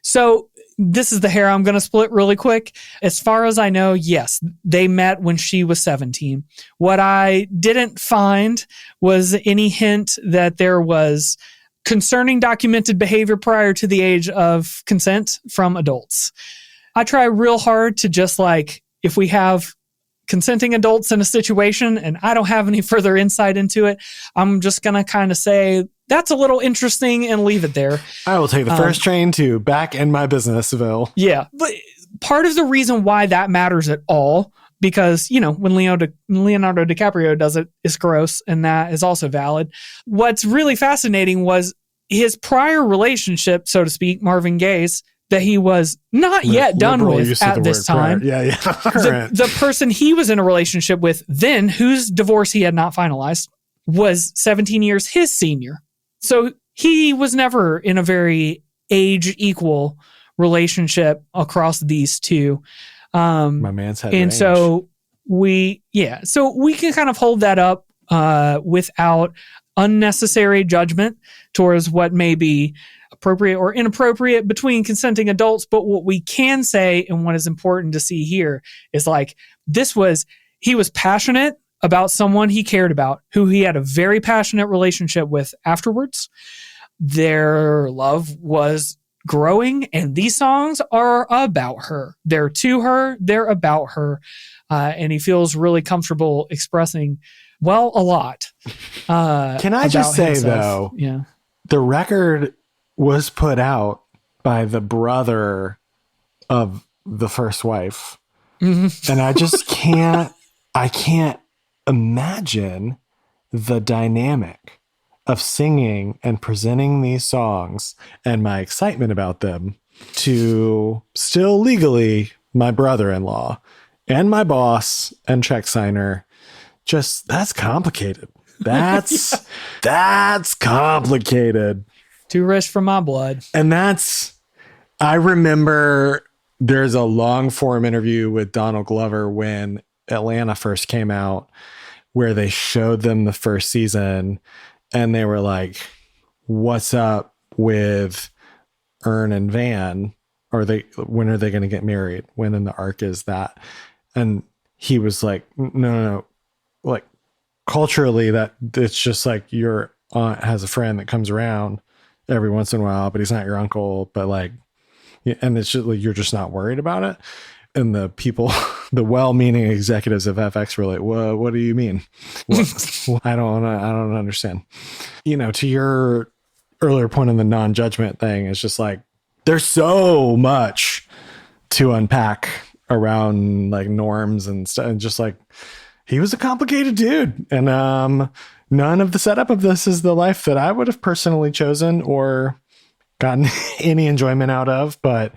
So this is the hair I'm going to split really quick. As far as I know, yes, they met when she was 17. What I didn't find was any hint that there was concerning documented behavior prior to the age of consent from adults. I try real hard to just like, if we have consenting adults in a situation and I don't have any further insight into it, I'm just going to kind of say, that's a little interesting and leave it there. I will take the first train to back in my businessville. Yeah. But part of the reason why that matters at all, because, you know, when Leonardo DiCaprio does it, it's gross, and that is also valid. What's really fascinating was his prior relationship, so to speak, Marvin Gaye's, that he was not yet done with at this time. Yeah. The person he was in a relationship with then, whose divorce he had not finalized, was 17 years his senior. So he was never in a very age equal relationship across these two. My man's had and range. so we can kind of hold that up without unnecessary judgment towards what may be appropriate or inappropriate between consenting adults. But what we can say, and what is important to see here, is like, he was passionate about someone he cared about, who he had a very passionate relationship with afterwards. Their love was growing, and these songs are about her. They're to her, they're about her. And he feels really comfortable expressing, well, a lot. Can I just say, though, the record was put out by the brother of the first wife. Mm-hmm. And I just can't imagine the dynamic of singing and presenting these songs and my excitement about them to still legally my brother-in-law and my boss and check signer. Just, that's complicated. That's complicated. Too rich for my blood. And I remember there's a long form interview with Donald Glover when Atlanta first came out, where they showed them the first season and they were like, what's up with Ern and Van? When are they going to get married? When in the arc is that? And he was like, no. Like, culturally, that it's just like your aunt has a friend that comes around every once in a while, but he's not your uncle. But like, and it's just like, you're just not worried about it. And the people, the well-meaning executives of FX were like, what do you mean? I don't understand. You know, to your earlier point on the non-judgment thing, it's just like, there's so much to unpack around like norms and stuff. And just like, he was a complicated dude. And none of the setup of this is the life that I would have personally chosen or gotten any enjoyment out of. But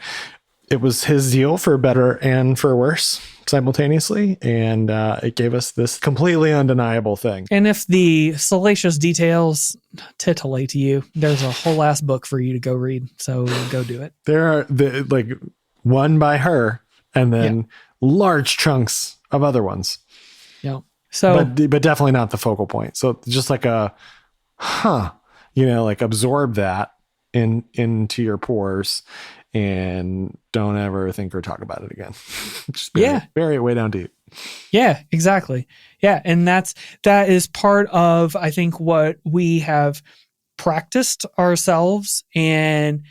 it was his deal for better and for worse simultaneously. And it gave us this completely undeniable thing. And if the salacious details titillate you, there's a whole ass book for you to go read. So go do it. There are one by her and then large chunks of other ones. Yeah. So, but definitely not the focal point. So just like absorb that into your pores and don't ever think or talk about it again. Just bury it way down deep. Yeah, exactly. Yeah. And that is part of, I think, what we have practiced ourselves and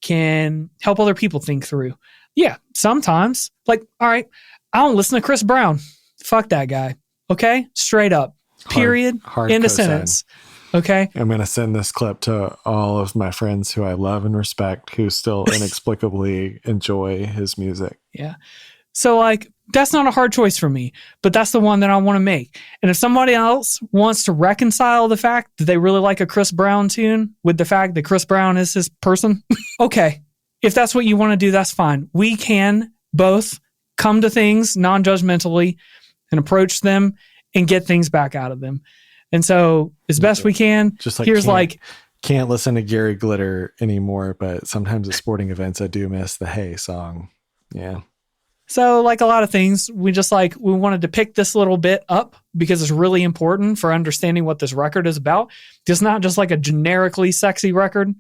can help other people think through. Yeah. Sometimes, like, all right, I don't listen to Chris Brown. Fuck that guy. Okay. Straight up. Period. Hard End of cosign. sentence. Okay. I'm going to send this clip to all of my friends who I love and respect, who still inexplicably enjoy his music. Yeah. So, like, that's not a hard choice for me, but that's the one that I want to make. And if somebody else wants to reconcile the fact that they really like a Chris Brown tune with the fact that Chris Brown is his person, okay. If that's what you want to do, that's fine. We can both come to things non-judgmentally and approach them and get things back out of them. And so, as best we can, Just can't listen to Gary Glitter anymore, but sometimes at sporting events, I do miss the Hey song. Yeah. So, like a lot of things, we wanted to pick this little bit up because it's really important for understanding what this record is about. It's not just like a generically sexy record.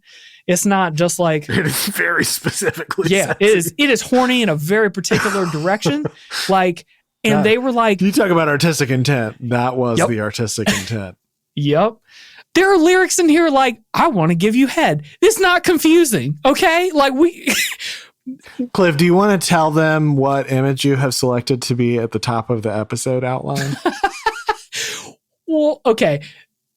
It's not just like it is very specifically. Yeah, sexy. It is horny in a very particular direction. They were like, you talk about artistic intent. That was the artistic intent. Yep. There are lyrics in here like, I want to give you head. It's not confusing. Okay. Like Cliff, do you want to tell them what image you have selected to be at the top of the episode outline? Well, okay.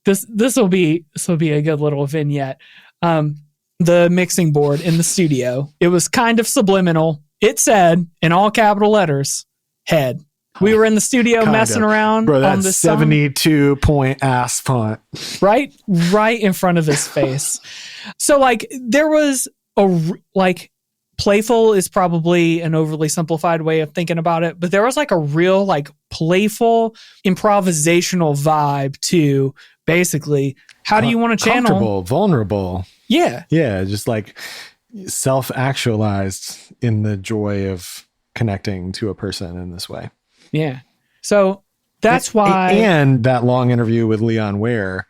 This will be a good little vignette. The mixing board in the studio, it was kind of subliminal. It said in all capital letters, head. We were in the studio messing around on this 72-point ass font. Right in front of his face. So there was playful is probably an overly simplified way of thinking about it, but there was a real playful improvisational vibe to basically how do you want to channel comfortable, vulnerable. Yeah. Just self-actualized in the joy of connecting to a person in this way. Yeah. So that's why. And that long interview with Leon Ware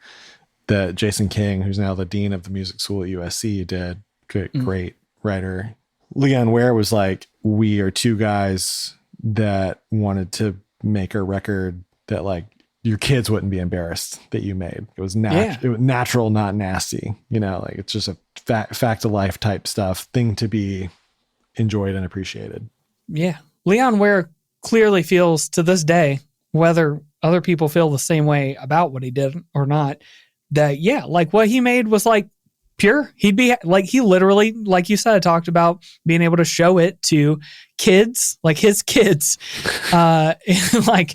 that Jason King, who's now the dean of the music school at USC, did. Great writer. Leon Ware was like, we are two guys that wanted to make a record that your kids wouldn't be embarrassed that you made. It was it was natural, not nasty. It's just a fact of life type stuff, thing to be enjoyed and appreciated. Yeah. Leon Ware clearly feels to this day, whether other people feel the same way about what he did or not, that what he made was pure. He'd be he literally, like you said, talked about being able to show it to kids, his kids. Didn't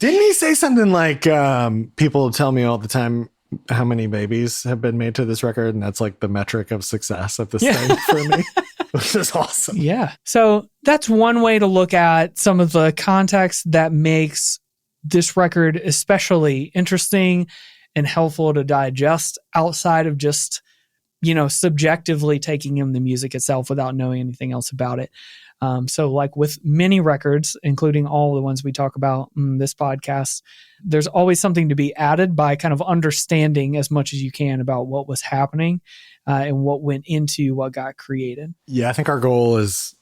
he say something people tell me all the time how many babies have been made to this record, and that's the metric of success of this thing for me. Which is awesome. Yeah. So that's one way to look at some of the context that makes this record especially interesting and helpful to digest outside of just, subjectively taking in the music itself without knowing anything else about it. So with many records, including all the ones we talk about in this podcast, there's always something to be added by kind of understanding as much as you can about what was happening and what went into what got created. Yeah, I think our goal is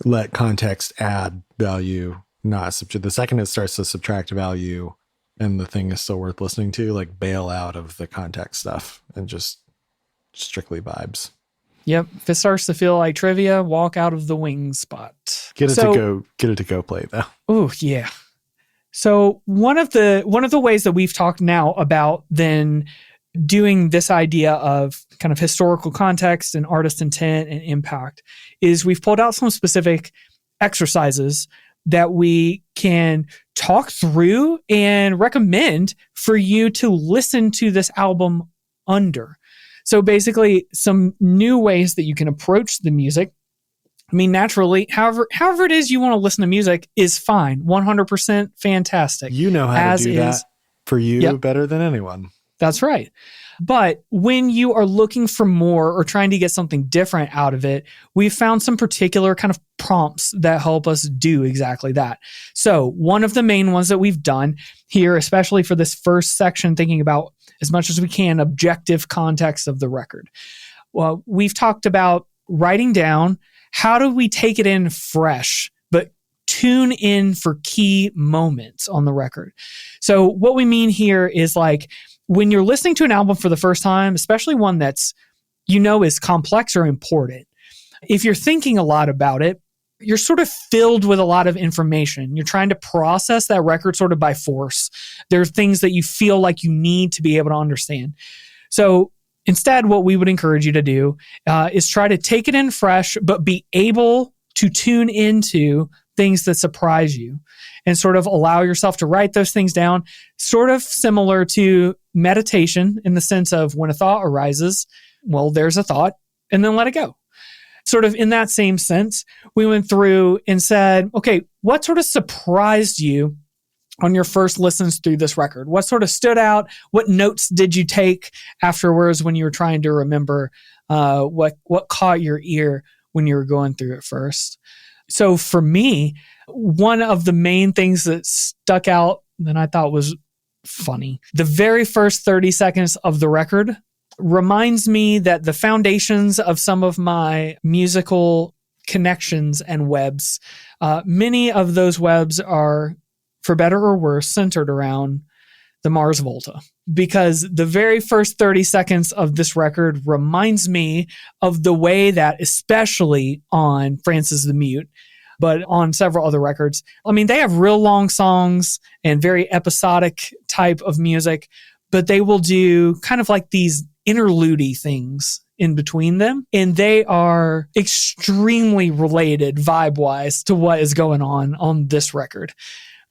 let context add value, not subtract. The second it starts to subtract value and the thing is still worth listening to, bail out of the context stuff and just strictly vibes. Yep. If it starts to feel like trivia, walk out of the wing spot. Get it to go play though. Oh yeah. So one of the ways that we've talked now about then doing this idea of kind of historical context and artist intent and impact is we've pulled out some specific exercises that we can talk through and recommend for you to listen to this album under. So basically some new ways that you can approach the music I mean, naturally, however it is you want to listen to music is fine. 100% fantastic. You know how to do that for you Yep. better than anyone. That's right. But when you are looking for more or trying to get something different out of it, we've found some particular kind of prompts that help us do exactly that. So one of the main ones that we've done here, especially for this first section, thinking about as much as we can objective context of the record. Well, we've talked about writing down how do we take it in fresh, but tune in for key moments on the record. So what we mean here is like, when you're listening to an album for the first time, especially one that's, is complex or important, if you're thinking a lot about it, you're sort of filled with a lot of information. You're trying to process that record sort of by force. There are things that you feel like you need to be able to understand. So instead, what we would encourage you to do is try to take it in fresh, but be able to tune into things that surprise you and sort of allow yourself to write those things down, sort of similar to meditation in the sense of when a thought arises, well, there's a thought and then let it go. Sort of in that same sense, we went through and said, okay, what sort of surprised you on your first listens through this record? What sort of stood out? What notes did you take afterwards when you were trying to remember what caught your ear when you were going through it first? So for me, one of the main things that stuck out that I thought was funny, the very first 30 seconds of the record reminds me that the foundations of some of my musical connections and webs, many of those webs are, for better or worse, centered around the Mars Volta. Because the very first 30 seconds of this record reminds me of the way that, especially on Francis the Mute, but on several other records, I mean, they have real long songs and very episodic type of music, but they will do kind of like these interlude-y things in between them. And they are extremely related vibe-wise to what is going on this record.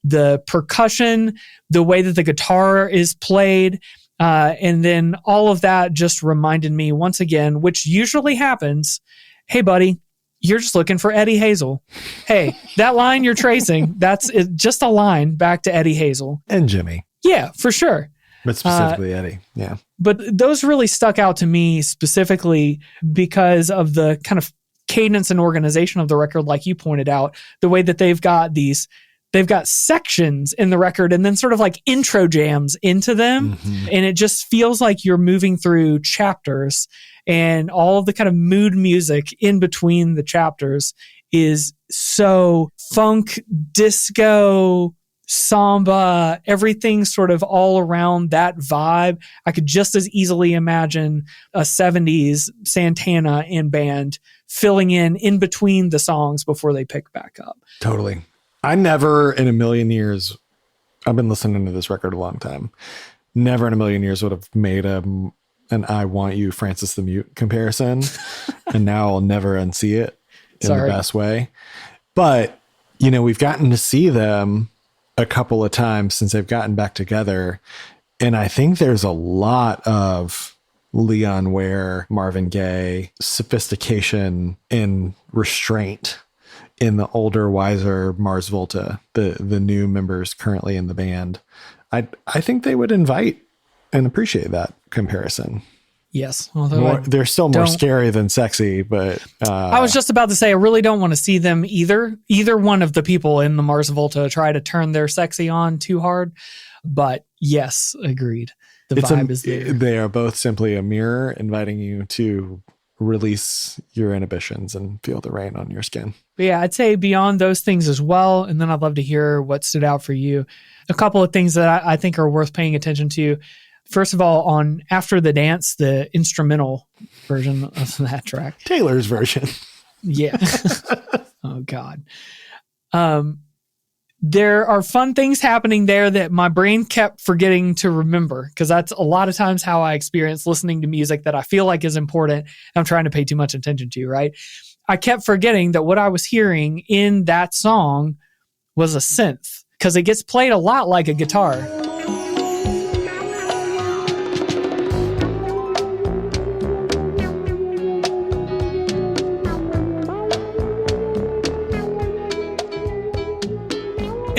The percussion, the way that the guitar is played, and then all of that just reminded me once again, which usually happens, hey, buddy, you're just looking for Eddie Hazel. Hey, that line you're tracing, that's just a line back to Eddie Hazel. And Jimmy. Yeah, for sure. But specifically Eddie. Yeah. But those really stuck out to me specifically because of the kind of cadence and organization of the record, like you pointed out, the way that they've got sections in the record and then sort of like intro jams into them. Mm-hmm. And it just feels like you're moving through chapters, and all of the kind of mood music in between the chapters is so funk, disco, samba, everything sort of all around that vibe. I could just as easily imagine a 70s Santana and band filling in between the songs before they pick back up. Totally. I never in a million years, I've been listening to this record a long time, never in a million years would have made an I Want You Francis the Mute comparison. And now I'll never unsee it in the best way. But, we've gotten to see them a couple of times since they've gotten back together. And I think there's a lot of Leon Ware, Marvin Gaye, sophistication and restraint in the older, wiser Mars Volta, the new members currently in the band. I think they would invite and appreciate that comparison. Yes. Although they're still more scary than sexy, but I was just about to say, I really don't want to see them either one of the people in the Mars Volta try to turn their sexy on too hard. But yes, agreed. The vibe is there. They are both simply a mirror inviting you to release your inhibitions and feel the rain on your skin. But yeah, I'd say beyond those things as well. And then I'd love to hear what stood out for you. A couple of things that I think are worth paying attention to. First of all, on After the Dance, the instrumental version of that track. Taylor's version. Yeah. Oh, God. There are fun things happening there that my brain kept forgetting to remember, because that's a lot of times how I experience listening to music that I feel like is important. I'm trying to pay too much attention to, right? I kept forgetting that what I was hearing in that song was a synth, because it gets played a lot like a guitar.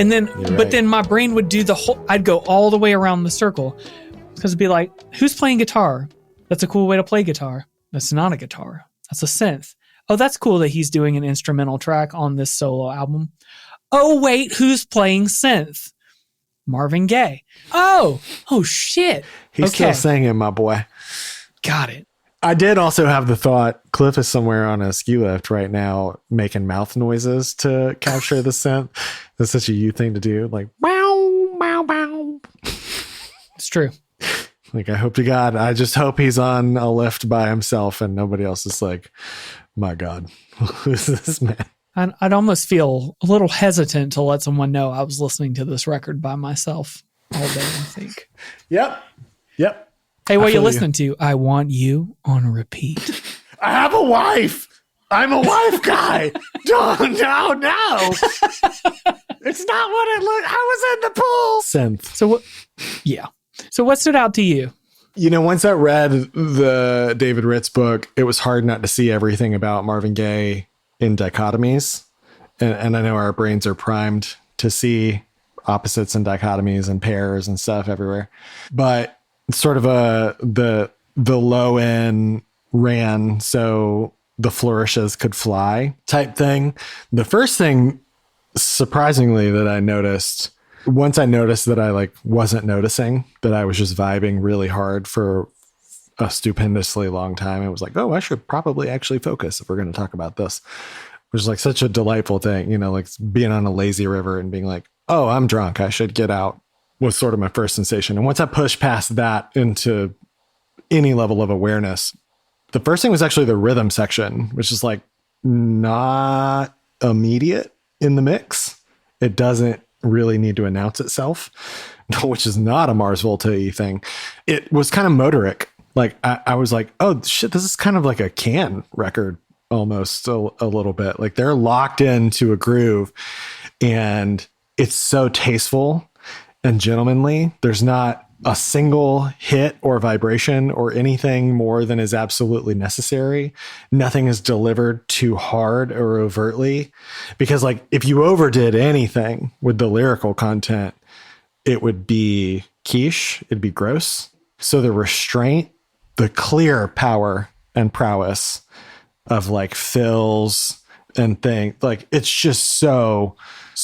And then, You're but right. then my brain would do the whole, I'd go all the way around the circle because it'd be like, who's playing guitar? That's a cool way to play guitar. That's not a guitar. That's a synth. Oh, that's cool that he's doing an instrumental track on this solo album. Oh, wait, who's playing synth? Marvin Gaye. Oh shit. He's still singing, my boy. Got it. I did also have the thought, Cliff is somewhere on a ski lift right now making mouth noises to capture the synth. That's such a you thing to do. Like, bow, bow, bow. It's true. Like, I hope to God, I just hope he's on a lift by himself and nobody else is like, my God, who's this man? I'd almost feel a little hesitant to let someone know I was listening to this record by myself all day, I think. Yep. Hey, what are you feel you. listening to? I Want You on repeat. I have a wife. I'm a wife guy. No. It's not what it looked. I was in the pool. Synth. So what? Yeah. So what stood out to you? You know, once I read the David Ritz book, it was hard not to see everything about Marvin Gaye in dichotomies. And I know our brains are primed to see opposites and dichotomies and pairs and stuff everywhere. But sort of the low end ran so the flourishes could fly type thing. The first thing, surprisingly, that I noticed, once I noticed that I like wasn't noticing, that I was just vibing really hard for a stupendously long time. It was like, oh, I should probably actually focus if we're going to talk about this, which is like such a delightful thing, you know, like being on a lazy river and being like, oh, I'm drunk, I should get out, was sort of my first sensation. And once I pushed past that into any level of awareness, the first thing was actually the rhythm section, which is like not immediate in the mix. It doesn't really need to announce itself, which is not a Mars Volta-y thing. It was kind of motoric. Like I was like, oh shit, this is kind of like a Can record almost a little bit. Like they're locked into a groove and it's so tasteful and gentlemanly. There's not a single hit or vibration or anything more than is absolutely necessary. Nothing is delivered too hard or overtly, because like if you overdid anything with the lyrical content, it would be quiche, it'd be gross. So the restraint, the clear power and prowess of like fills and things, like it's just so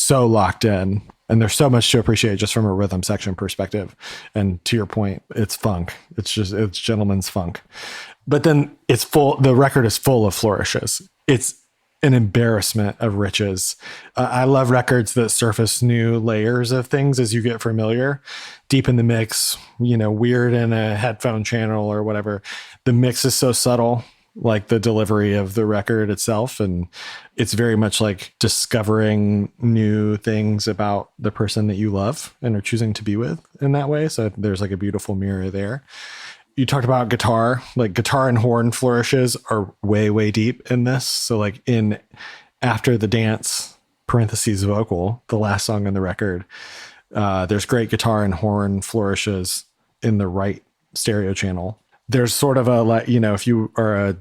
locked in. And there's so much to appreciate just from a rhythm section perspective. And to your point, it's funk. It's gentleman's funk. But then the record is full of flourishes. It's an embarrassment of riches. I love records that surface new layers of things as you get familiar. Deep in the mix, you know, weird in a headphone channel or whatever. The mix is so subtle, like the delivery of the record itself. And it's very much like discovering new things about the person that you love and are choosing to be with in that way. So there's like a beautiful mirror there. You talked about guitar, like guitar and horn flourishes are way, way deep in this. So like in After the Dance, parentheses vocal, the last song on the record, there's great guitar and horn flourishes in the right stereo channel. There's sort of a, like, you know, if you are a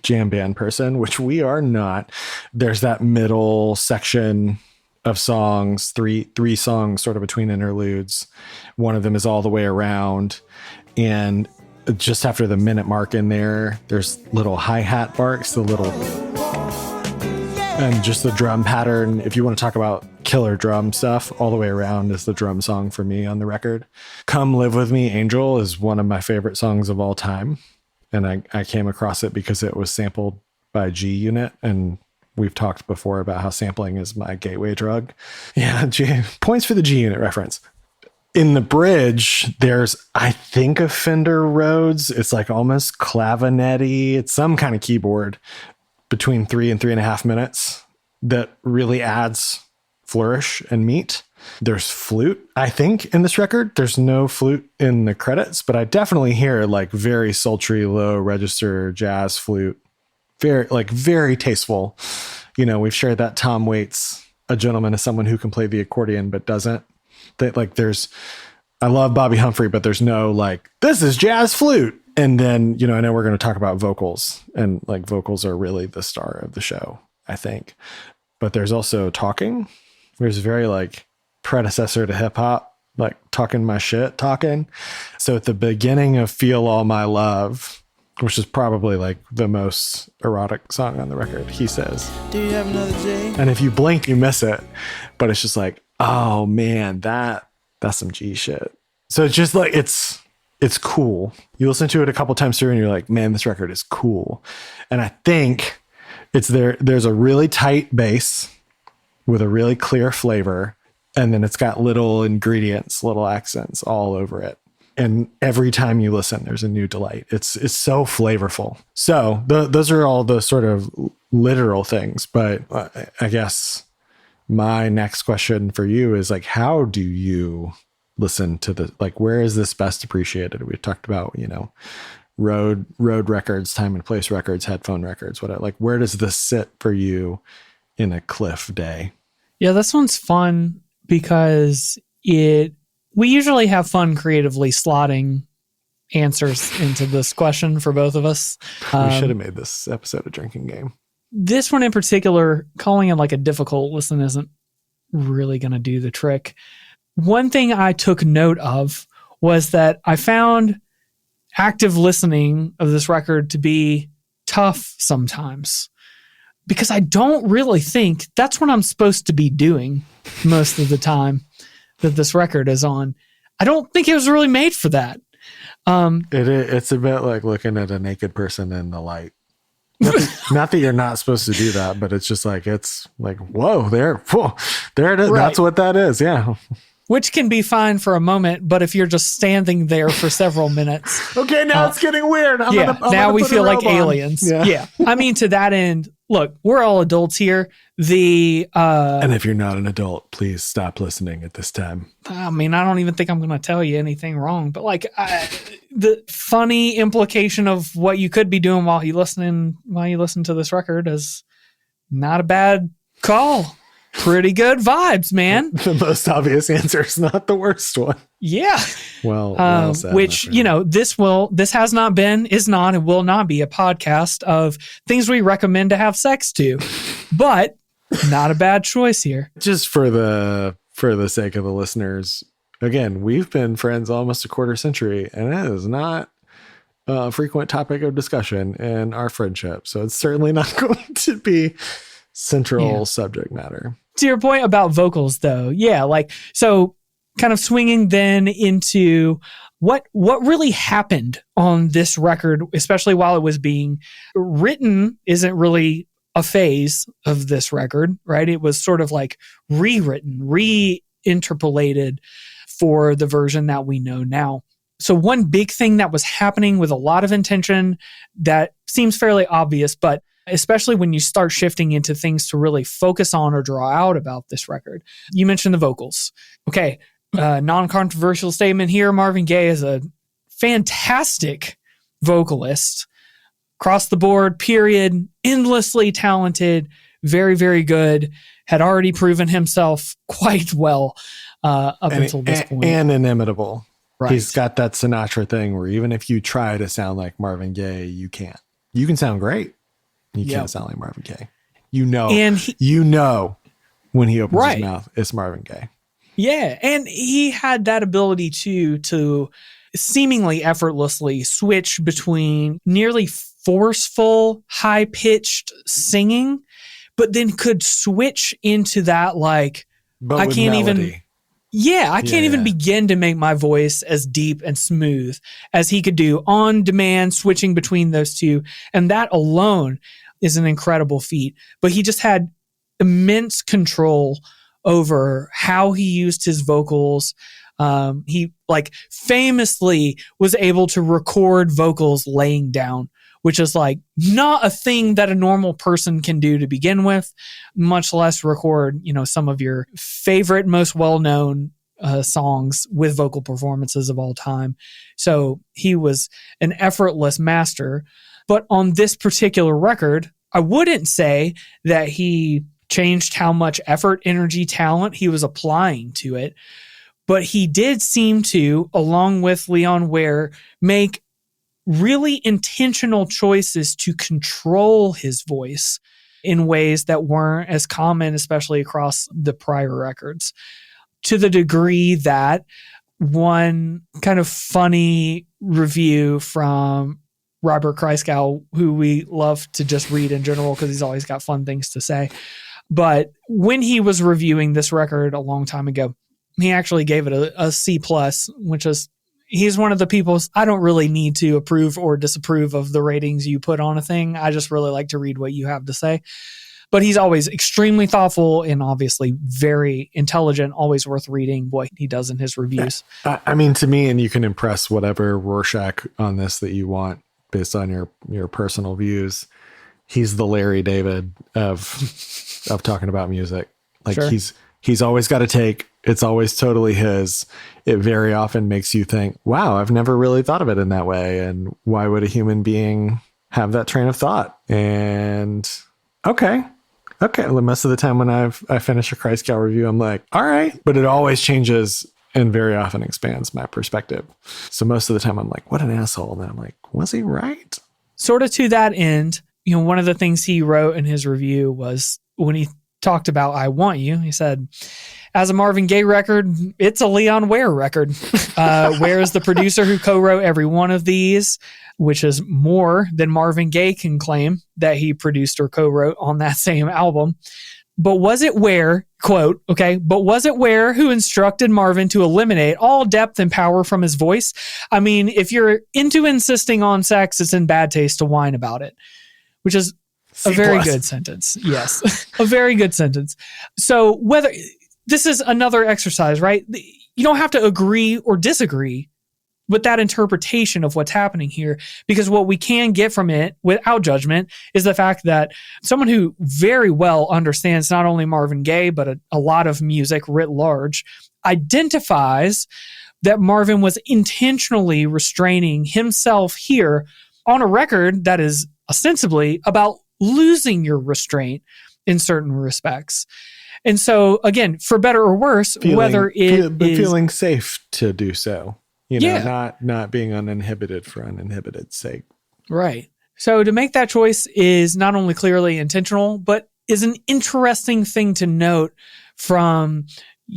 jam band person, which we are not, there's that middle section of songs, three songs sort of between interludes. One of them is All the Way Around. And just after the minute mark in there, there's little hi-hat barks, and just the drum pattern. If you want to talk about killer drum stuff, All the Way Around is the drum song for me on the record. Come Live With Me, Angel is one of my favorite songs of all time. And I came across it because it was sampled by G Unit. And we've talked before about how sampling is my gateway drug. Yeah, points for the G Unit reference. In the bridge, there's, I think, a Fender Rhodes. It's like almost clavinet-y. It's some kind of keyboard between 3 and 3.5 minutes that really adds flourish and meat. There's flute, I think, in this record. There's no flute in the credits, but I definitely hear like very sultry, low register jazz flute. Very tasteful. You know, we've shared that Tom Waits, A Gentleman is Someone Who Can Play the Accordion but doesn't. That like I love Bobby Humphrey, but there's no like, this is jazz flute. And then, you know, I know we're going to talk about vocals, and like vocals are really the star of the show, I think. But there's also talking. There's very like predecessor to hip hop, like talking my shit, talking. So at the beginning of Feel All My Love, which is probably like the most erotic song on the record, he says, "Do you have another J?" And if you blink, you miss it. But it's just like, oh man, that's some G shit. So it's just like, it's cool. You listen to it a couple times through and you're like, man, this record is cool. And I think there's a really tight bass with a really clear flavor. And then it's got little ingredients, little accents all over it. And every time you listen, there's a new delight. It's so flavorful. So those are all the sort of literal things. But I guess my next question for you is like, how do you listen to the, like, where is this best appreciated? We talked about, road records, time and place records, headphone records, whatever. Like, where does this sit for you in a Cliff day? Yeah, this one's fun because we usually have fun creatively slotting answers into this question for both of us. We should have made this episode a drinking game. This one in particular, calling it like a difficult listen isn't really going to do the trick. One thing I took note of was that I found active listening of this record to be tough sometimes because I don't really think that's what I'm supposed to be doing most of the time that this record is on. I don't think it was really made for that. It's a bit like looking at a naked person in the light. Not that you're not supposed to do that, but it's just like, it's like, whoa, there it is. Right. That's what that is. Yeah. Which can be fine for a moment, but if you're just standing there for several minutes. Okay, now it's getting weird. Now we feel like aliens. Yeah. I mean, to that end, look, we're all adults here. And if you're not an adult, please stop listening at this time. I mean, I don't even think I'm going to tell you anything wrong, but like the funny implication of what you could be doing while you listen to this record is not a bad call. Pretty good vibes, man. The most obvious answer is not the worst one. Yeah. Well said, which, this has not been, is not, and will not be a podcast of things we recommend to have sex to, but not a bad choice here. Just for the sake of the listeners, again, we've been friends almost a quarter century, and it is not a frequent topic of discussion in our friendship. So it's certainly not going to be central subject matter. To your point about vocals, though, so kind of swinging then into what really happened on this record, especially while it was being written, isn't really a phase of this record, right? It was sort of like rewritten, reinterpolated for the version that we know now. So one big thing that was happening with a lot of intention that seems fairly obvious, but especially when you start shifting into things to really focus on or draw out about this record. You mentioned the vocals. Okay, non-controversial statement here. Marvin Gaye is a fantastic vocalist. Across the board, period. Endlessly talented, very, very good. Had already proven himself quite well until this point. And inimitable. Right. He's got that Sinatra thing where even if you try to sound like Marvin Gaye, you can't. You can sound great. You can't sound like Marvin Gaye. When he opens his mouth, it's Marvin Gaye. Yeah, and he had that ability to seemingly effortlessly switch between nearly forceful, high-pitched singing, but then could switch into that I can't even begin to make my voice as deep and smooth as he could do on demand, switching between those two. And that alone is an incredible feat. But he just had immense control over how he used his vocals. He famously was able to record vocals laying down, which is not a thing that a normal person can do to begin with, much less record, some of your favorite, most well-known songs with vocal performances of all time. So he was an effortless master. But on this particular record, I wouldn't say that he changed how much effort, energy, talent he was applying to it. But he did seem to, along with Leon Ware, make really intentional choices to control his voice in ways that weren't as common, especially across the prior records. to the degree that one kind of funny review from Robert Christgau, who we love to just read in general because he's always got fun things to say. But when he was reviewing this record a long time ago, he actually gave it a C+, which is, he's one of the people, I don't really need to approve or disapprove of the ratings you put on a thing. I just really like to read what you have to say. But he's always extremely thoughtful and obviously very intelligent, always worth reading what he does in his reviews. I mean, to me, and you can impress whatever Rorschach on this that you want based on your personal views. He's the Larry David of talking about music. Like Sure. he's always got a take. It's always totally his. It very often makes you think, wow, I've never really thought of it in that way. And why would a human being have that train of thought? And okay. Most of the time when I finish a Christgau review, I'm like, all right. But it always changes and very often expands my perspective. So most of the time I'm like, what an asshole. And then I'm like, was he right? Sort of to that end, one of the things he wrote in his review was when he talked about I Want You, he said, as a Marvin Gaye record, it's a Leon Ware record. Ware is the producer who co-wrote every one of these, which is more than Marvin Gaye can claim that he produced or co-wrote on that same album. But was it Ware, quote, okay, but was it Ware who instructed Marvin to eliminate all depth and power from his voice? I mean, if you're into insisting on sex, it's in bad taste to whine about it, which is a very good sentence. Yes, a very good sentence. So whether this is another exercise, right? You don't have to agree or disagree with that interpretation of what's happening here, because what we can get from it without judgment is the fact that someone who very well understands not only Marvin Gaye, but a lot of music writ large, identifies that Marvin was intentionally restraining himself here on a record that is ostensibly about losing your restraint in certain respects. And so, again, for better or worse, feeling safe to do so. Yeah. Not being uninhibited for uninhibited's sake. Right. So to make that choice is not only clearly intentional, but is an interesting thing to note from,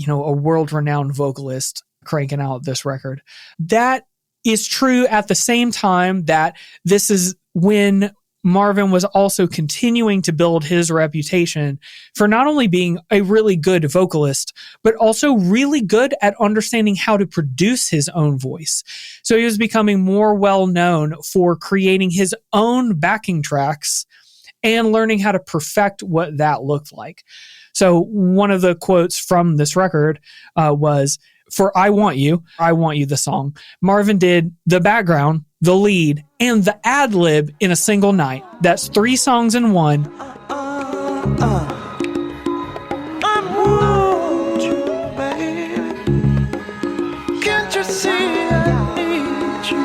a world-renowned vocalist cranking out this record. That is true at the same time that this is when Marvin was also continuing to build his reputation for not only being a really good vocalist, but also really good at understanding how to produce his own voice. So he was becoming more well known for creating his own backing tracks and learning how to perfect what that looked like. So one of the quotes from this record was, for I Want You, the song, Marvin did the background, the lead, and the ad-lib in a single night. That's 3 songs in one. I want you, baby. Can't you see I need you,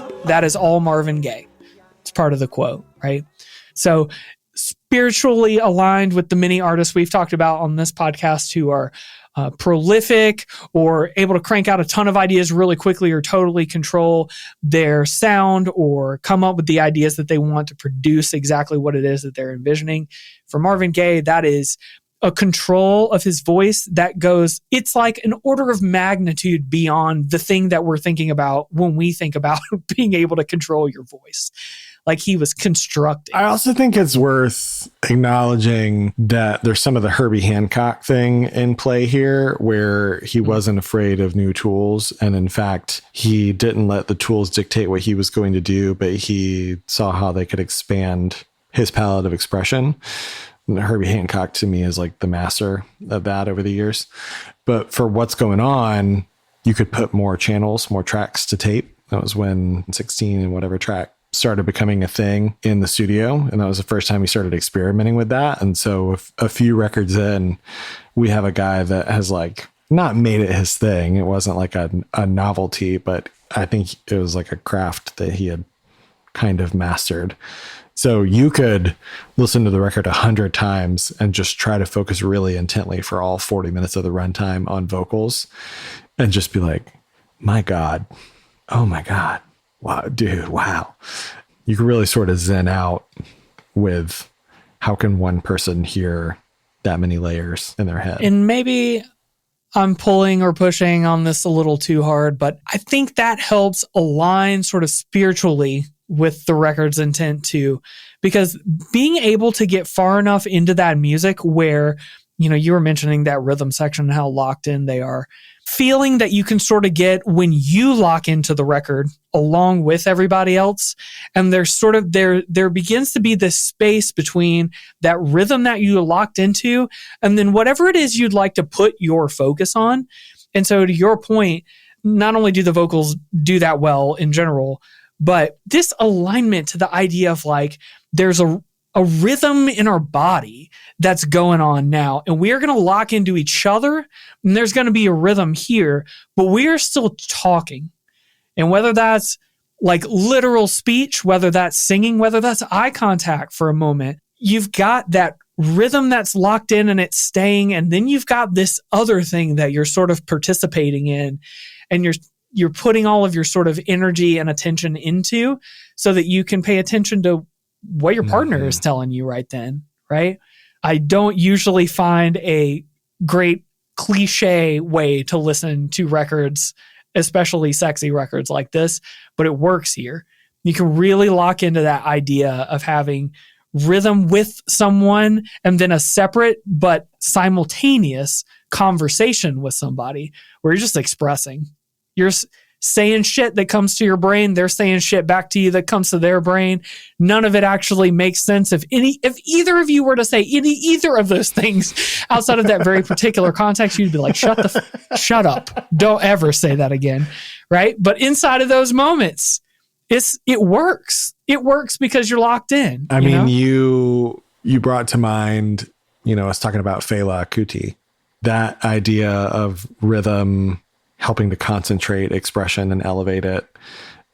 baby? That is all Marvin Gaye. It's part of the quote, right? So spiritually aligned with the many artists we've talked about on this podcast who are prolific or able to crank out a ton of ideas really quickly or totally control their sound or come up with the ideas that they want to produce exactly what it is that they're envisioning. For Marvin Gaye, that is a control of his voice that goes, it's like an order of magnitude beyond the thing that we're thinking about when we think about being able to control your voice. Like he was constructing. I also think it's worth acknowledging that there's some of the Herbie Hancock thing in play here where he wasn't afraid of new tools. And in fact, he didn't let the tools dictate what he was going to do, but he saw how they could expand his palette of expression. And Herbie Hancock to me is like the master of that over the years. But for what's going on, you could put more channels, more tracks to tape. That was when 16 and whatever track started becoming a thing in the studio. And that was the first time he started experimenting with that. And so a few records in, we have a guy that has like not made it his thing. It wasn't like a novelty, but I think it was like a craft that he had kind of mastered. So you could listen to the record 100 times and just try to focus really intently for all 40 minutes of the runtime on vocals and just be like, my God, oh my God. Wow, dude, wow. You can really sort of zen out with how can one person hear that many layers in their head? And maybe I'm pulling or pushing on this a little too hard, but I think that helps align sort of spiritually with the record's intent too, because being able to get far enough into that music where, you know, you were mentioning that rhythm section and how locked in they are, feeling that you can sort of get when you lock into the record along with everybody else. And there's sort of, there begins to be this space between that rhythm that you locked into and then whatever it is you'd like to put your focus on. And so to your point, not only do the vocals do that well in general, but this alignment to the idea of like, there's a rhythm in our body that's going on now, and we are going to lock into each other, and there's going to be a rhythm here, but we are still talking. And whether that's like literal speech, whether that's singing, whether that's eye contact for a moment, you've got that rhythm that's locked in and it's staying, and then you've got this other thing that you're sort of participating in, and you're putting all of your sort of energy and attention into so that you can pay attention to what your partner is telling you right then, right? I don't usually find a great cliche way to listen to records, especially sexy records like this, but it works here. You can really lock into that idea of having rhythm with someone and then a separate but simultaneous conversation with somebody where you're just expressing. You're saying shit that comes to your brain. They're saying shit back to you that comes to their brain. None of it actually makes sense. If either of you were to say either of those things outside of that very particular context, you'd be like, shut up. Don't ever say that again. Right. But inside of those moments, it works. It works because you're locked in. I mean, you brought to mind, I was talking about Fela Kuti, that idea of rhythm helping to concentrate expression and elevate it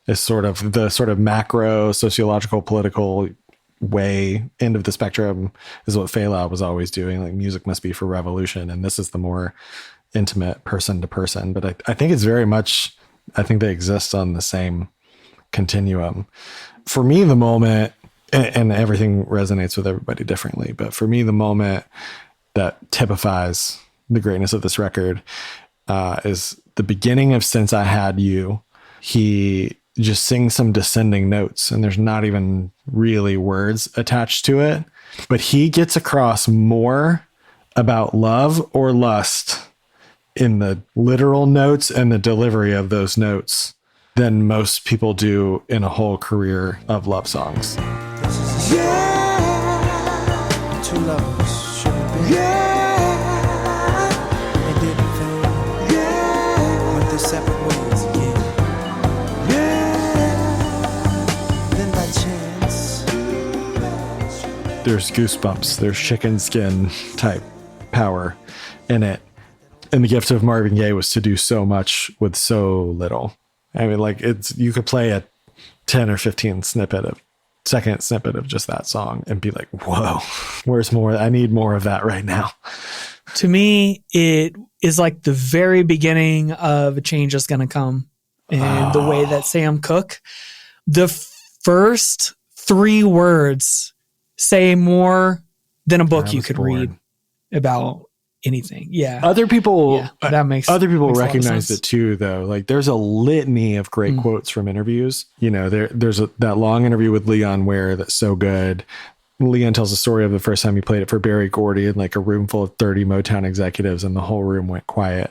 is sort of the sort of macro sociological political way end of the spectrum is what Fela was always doing. Like music must be for revolution. And this is the more intimate person to person. But I think it's very much, I think they exist on the same continuum. For me, the moment, and everything resonates with everybody differently, but for me, the moment that typifies the greatness of this record is the beginning of Since I Had You. He just sings some descending notes and there's not even really words attached to it, but he gets across more about love or lust in the literal notes and the delivery of those notes than most people do in a whole career of love songs. Yeah, two lovers should have been. Yeah, they didn't fail. Yeah, went their separate ways again. Yeah, then by chance. There's goosebumps, there's chicken skin type power in it. And the gift of Marvin Gaye was to do so much with so little. I mean, like you could play a 10 or 15 second snippet of just that song and be like, whoa, where's more? I need more of that right now. To me, it is like the very beginning of A Change Is Gonna Come in the way that Sam Cooke, the first 3 words say more than a book you could read about anything. Yeah. Other people recognized it too, though. Like there's a litany of great quotes from interviews. There's that long interview with Leon Ware that's so good. Leon tells the story of the first time he played it for Berry Gordy in like a room full of 30 Motown executives and the whole room went quiet.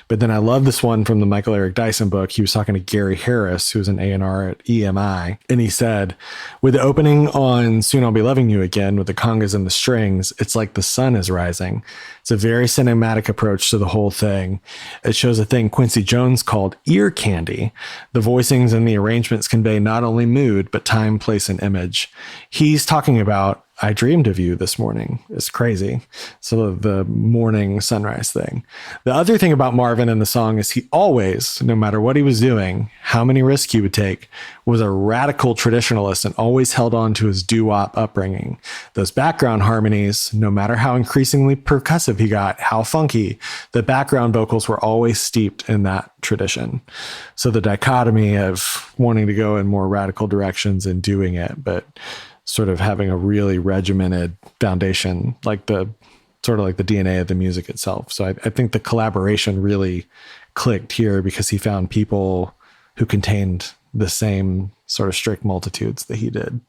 But then I love this one from the Michael Eric Dyson book. He was talking to Gary Harris, who was an A&R at EMI. And he said, with the opening on Soon I'll Be Loving You Again with the congas and the strings, it's like the sun is rising. It's a very cinematic approach to the whole thing. It shows a thing Quincy Jones called ear candy. The voicings and the arrangements convey not only mood, but time, place, and image. He's talking about I dreamed of you this morning. It's crazy. So the morning sunrise thing. The other thing about Marvin in the song is he always, no matter what he was doing, how many risks he would take, was a radical traditionalist and always held on to his doo-wop upbringing. Those background harmonies, no matter how increasingly percussive he got, how funky, the background vocals were always steeped in that tradition. So the dichotomy of wanting to go in more radical directions and doing it, but sort of having a really regimented foundation, like the sort of like the DNA of the music itself. So I think the collaboration really clicked here because he found people who contained the same sort of strict multitudes that he did.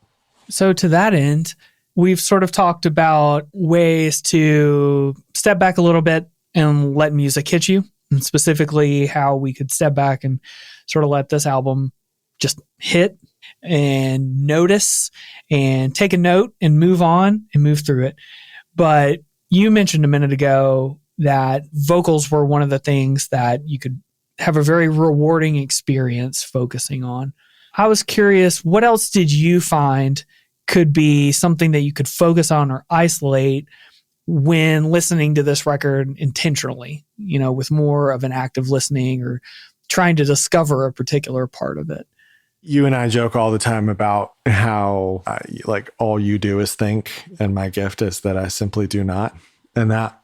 So to that end, we've sort of talked about ways to step back a little bit and let music hit you, and specifically how we could step back and sort of let this album just hit and notice and take a note and move on and move through it. But you mentioned a minute ago that vocals were one of the things that you could have a very rewarding experience focusing on. I was curious, what else did you find could be something that you could focus on or isolate when listening to this record intentionally, with more of an active listening or trying to discover a particular part of it? You and I joke all the time about how like all you do is think, and my gift is that I simply do not. And that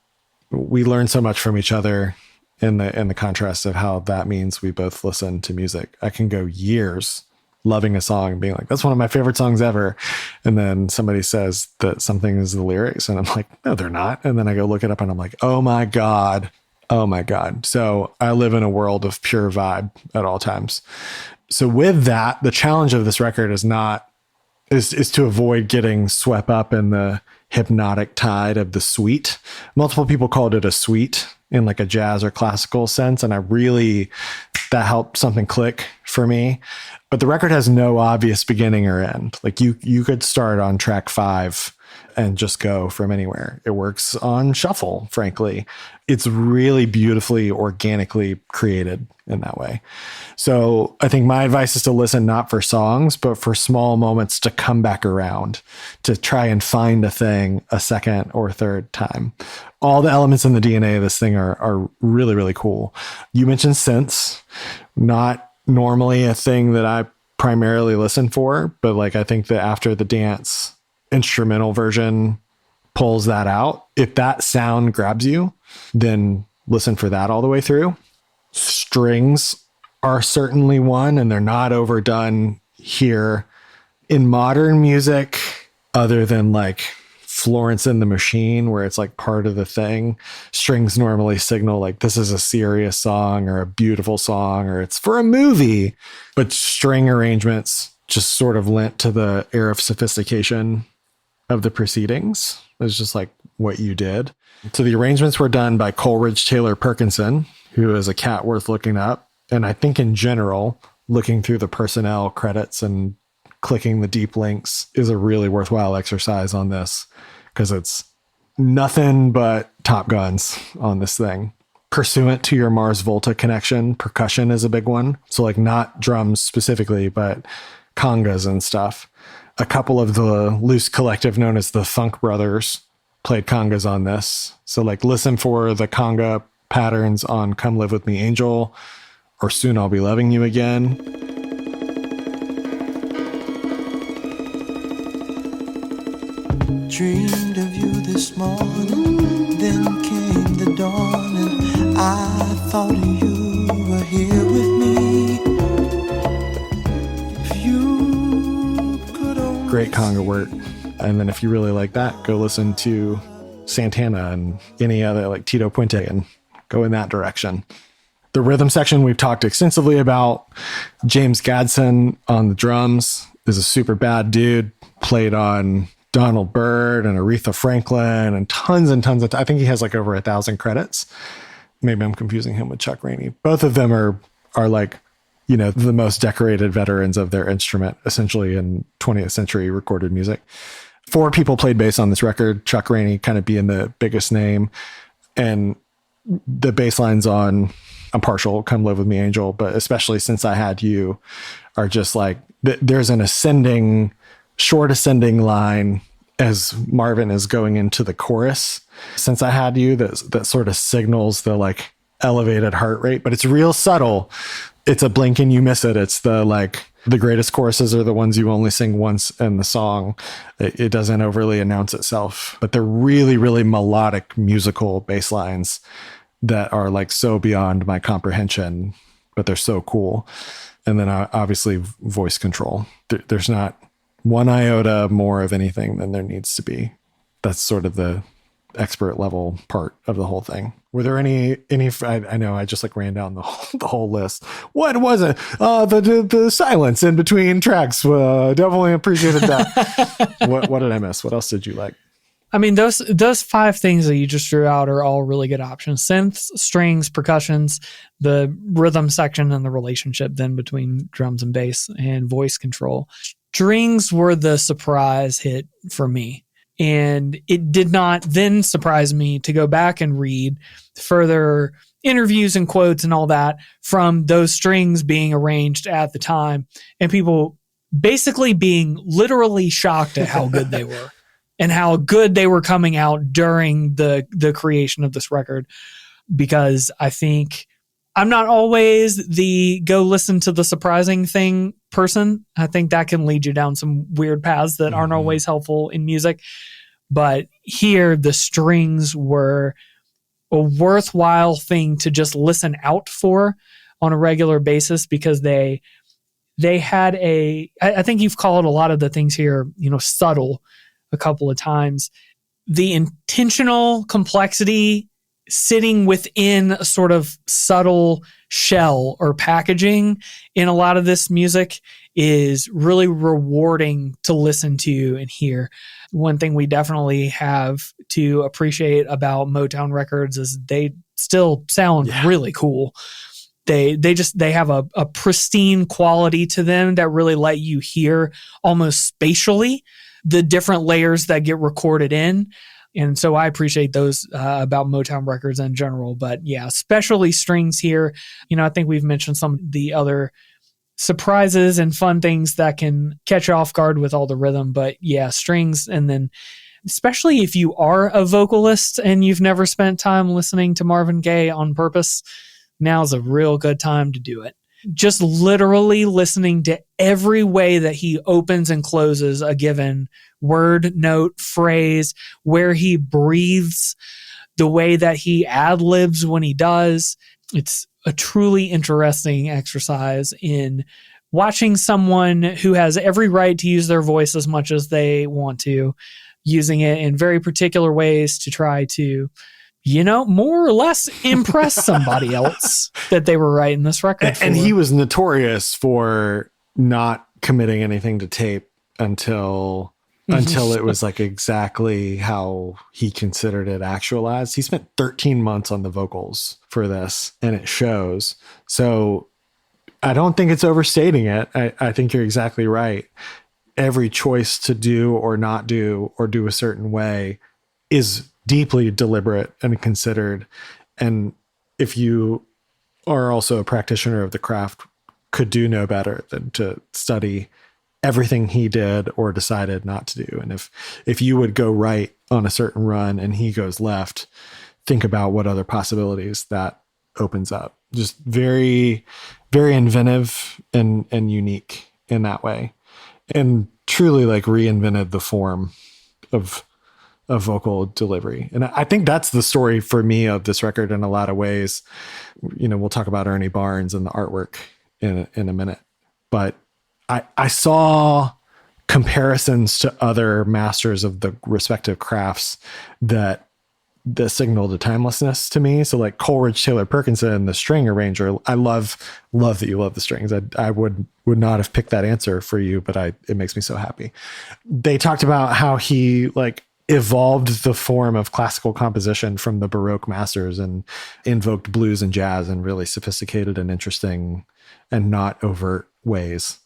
we learn so much from each other in the contrast of how that means we both listen to music. I can go years loving a song and being like, that's one of my favorite songs ever. And then somebody says that something is the lyrics and I'm like, no, they're not. And then I go look it up and I'm like, oh my God. So I live in a world of pure vibe at all times. So with that, the challenge of this record is to avoid getting swept up in the hypnotic tide of the suite. Multiple people called it a suite in like a jazz or classical sense. And that helped something click for me. But the record has no obvious beginning or end. Like you could start on track 5 and just go from anywhere. It works on shuffle, frankly. It's really beautifully, organically created in that way. So I think my advice is to listen not for songs, but for small moments to come back around, to try and find a thing a second or third time. All the elements in the DNA of this thing are really, really cool. You mentioned synths, not normally a thing that I primarily listen for, but like I think that After the Dance instrumental version pulls that out. If that sound grabs you, then listen for that all the way through. Strings are certainly one, and they're not overdone here. In modern music, other than like Florence and the Machine, where it's like part of the thing, strings normally signal like this is a serious song or a beautiful song or it's for a movie. But string arrangements just sort of lent to the air of sophistication of the proceedings. It was just like what you did. So the arrangements were done by Coleridge Taylor Perkinson, who is a cat worth looking up. And I think in general, looking through the personnel credits and clicking the deep links is a really worthwhile exercise on this, because it's nothing but Top Guns on this thing. Pursuant to your Mars Volta connection, percussion is a big one. So like not drums specifically, but congas and stuff. A couple of the loose collective known as the Funk Brothers played congas on this. So like listen for the conga patterns on Come Live With Me Angel or Soon I'll Be Loving You Again. Dreamed of you this morning, then came the dawn, and I thought you were here with me. If you could only Great conga work. And then if you really like that, go listen to Santana and any other like Tito Puente and go in that direction. The rhythm section we've talked extensively about. James Gadson on the drums is a super bad dude. Played on Donald Byrd and Aretha Franklin and tons I think he has like over 1,000 credits. Maybe I'm confusing him with Chuck Rainey. Both of them are like, the most decorated veterans of their instrument, essentially in 20th century recorded music. 4 people played bass on this record, Chuck Rainey kind of being the biggest name. And the bass lines on I'm Partial, Come Live With Me Angel, but especially Since I Had You are just like, there's an short ascending line as Marvin is going into the chorus. Since I Had You, that sort of signals the like elevated heart rate, but it's real subtle. It's a blink and you miss it. It's the greatest choruses are the ones you only sing once in the song. It doesn't overly announce itself, but they're really, really melodic musical bass lines that are like so beyond my comprehension, but they're so cool. And then obviously voice control. There's not one iota more of anything than there needs to be. That's sort of the expert level part of the whole thing. Were there any? I know I just like ran down the whole list. What was it? The silence in between tracks. Definitely appreciated that. What did I miss? What else did you like? I mean, those 5 things that you just drew out are all really good options: synths, strings, percussions, the rhythm section, and the relationship then between drums and bass and voice control. Strings were the surprise hit for me. And it did not then surprise me to go back and read further interviews and quotes and all that from those strings being arranged at the time, and people basically being literally shocked at how good they were. And how good they were coming out during the creation of this record. Because I think I'm not always the go listen to the surprising thing person. I think that can lead you down some weird paths that aren't always helpful in music. But here, the strings were a worthwhile thing to just listen out for on a regular basis, because they had I think you've called a lot of the things here, subtle a couple of times. The intentional complexity sitting within a sort of subtle shell or packaging in a lot of this music is really rewarding to listen to and hear. One thing we definitely have to appreciate about Motown records is they still sound really cool. They have a pristine quality to them that really let you hear almost spatially the different layers that get recorded in. And so I appreciate those about Motown records in general. But yeah, especially strings here. I think we've mentioned some of the other surprises and fun things that can catch you off guard with all the rhythm. But yeah, strings. And then especially if you are a vocalist and you've never spent time listening to Marvin Gaye on purpose, now's a real good time to do it. Just literally listening to every way that he opens and closes a given word, note, phrase, where he breathes, the way that he ad-libs when he does. It's a truly interesting exercise in watching someone who has every right to use their voice as much as they want to, using it in very particular ways to try to, more or less impress somebody else that they were writing this record for. And he was notorious for not committing anything to tape until it was like exactly how he considered it actualized. He spent 13 months on the vocals for this, and it shows. So I don't think it's overstating it. I think you're exactly right. Every choice to do or not do or do a certain way is deeply deliberate and considered. And if you are also a practitioner of the craft, could do no better than to study everything he did or decided not to do. And if you would go right on a certain run and he goes left, think about what other possibilities that opens up. Just very, very inventive and unique in that way. And truly like reinvented the form of vocal delivery. And I think that's the story for me of this record in a lot of ways. We'll talk about Ernie Barnes and the artwork in a minute, but I saw comparisons to other masters of the respective crafts that signaled a timelessness to me. So like Coleridge Taylor Perkinson, the string arranger, I love that you love the strings. I would not have picked that answer for you, but it makes me so happy. They talked about how he like evolved the form of classical composition from the Baroque masters and invoked blues and jazz in really sophisticated and interesting and not overt ways.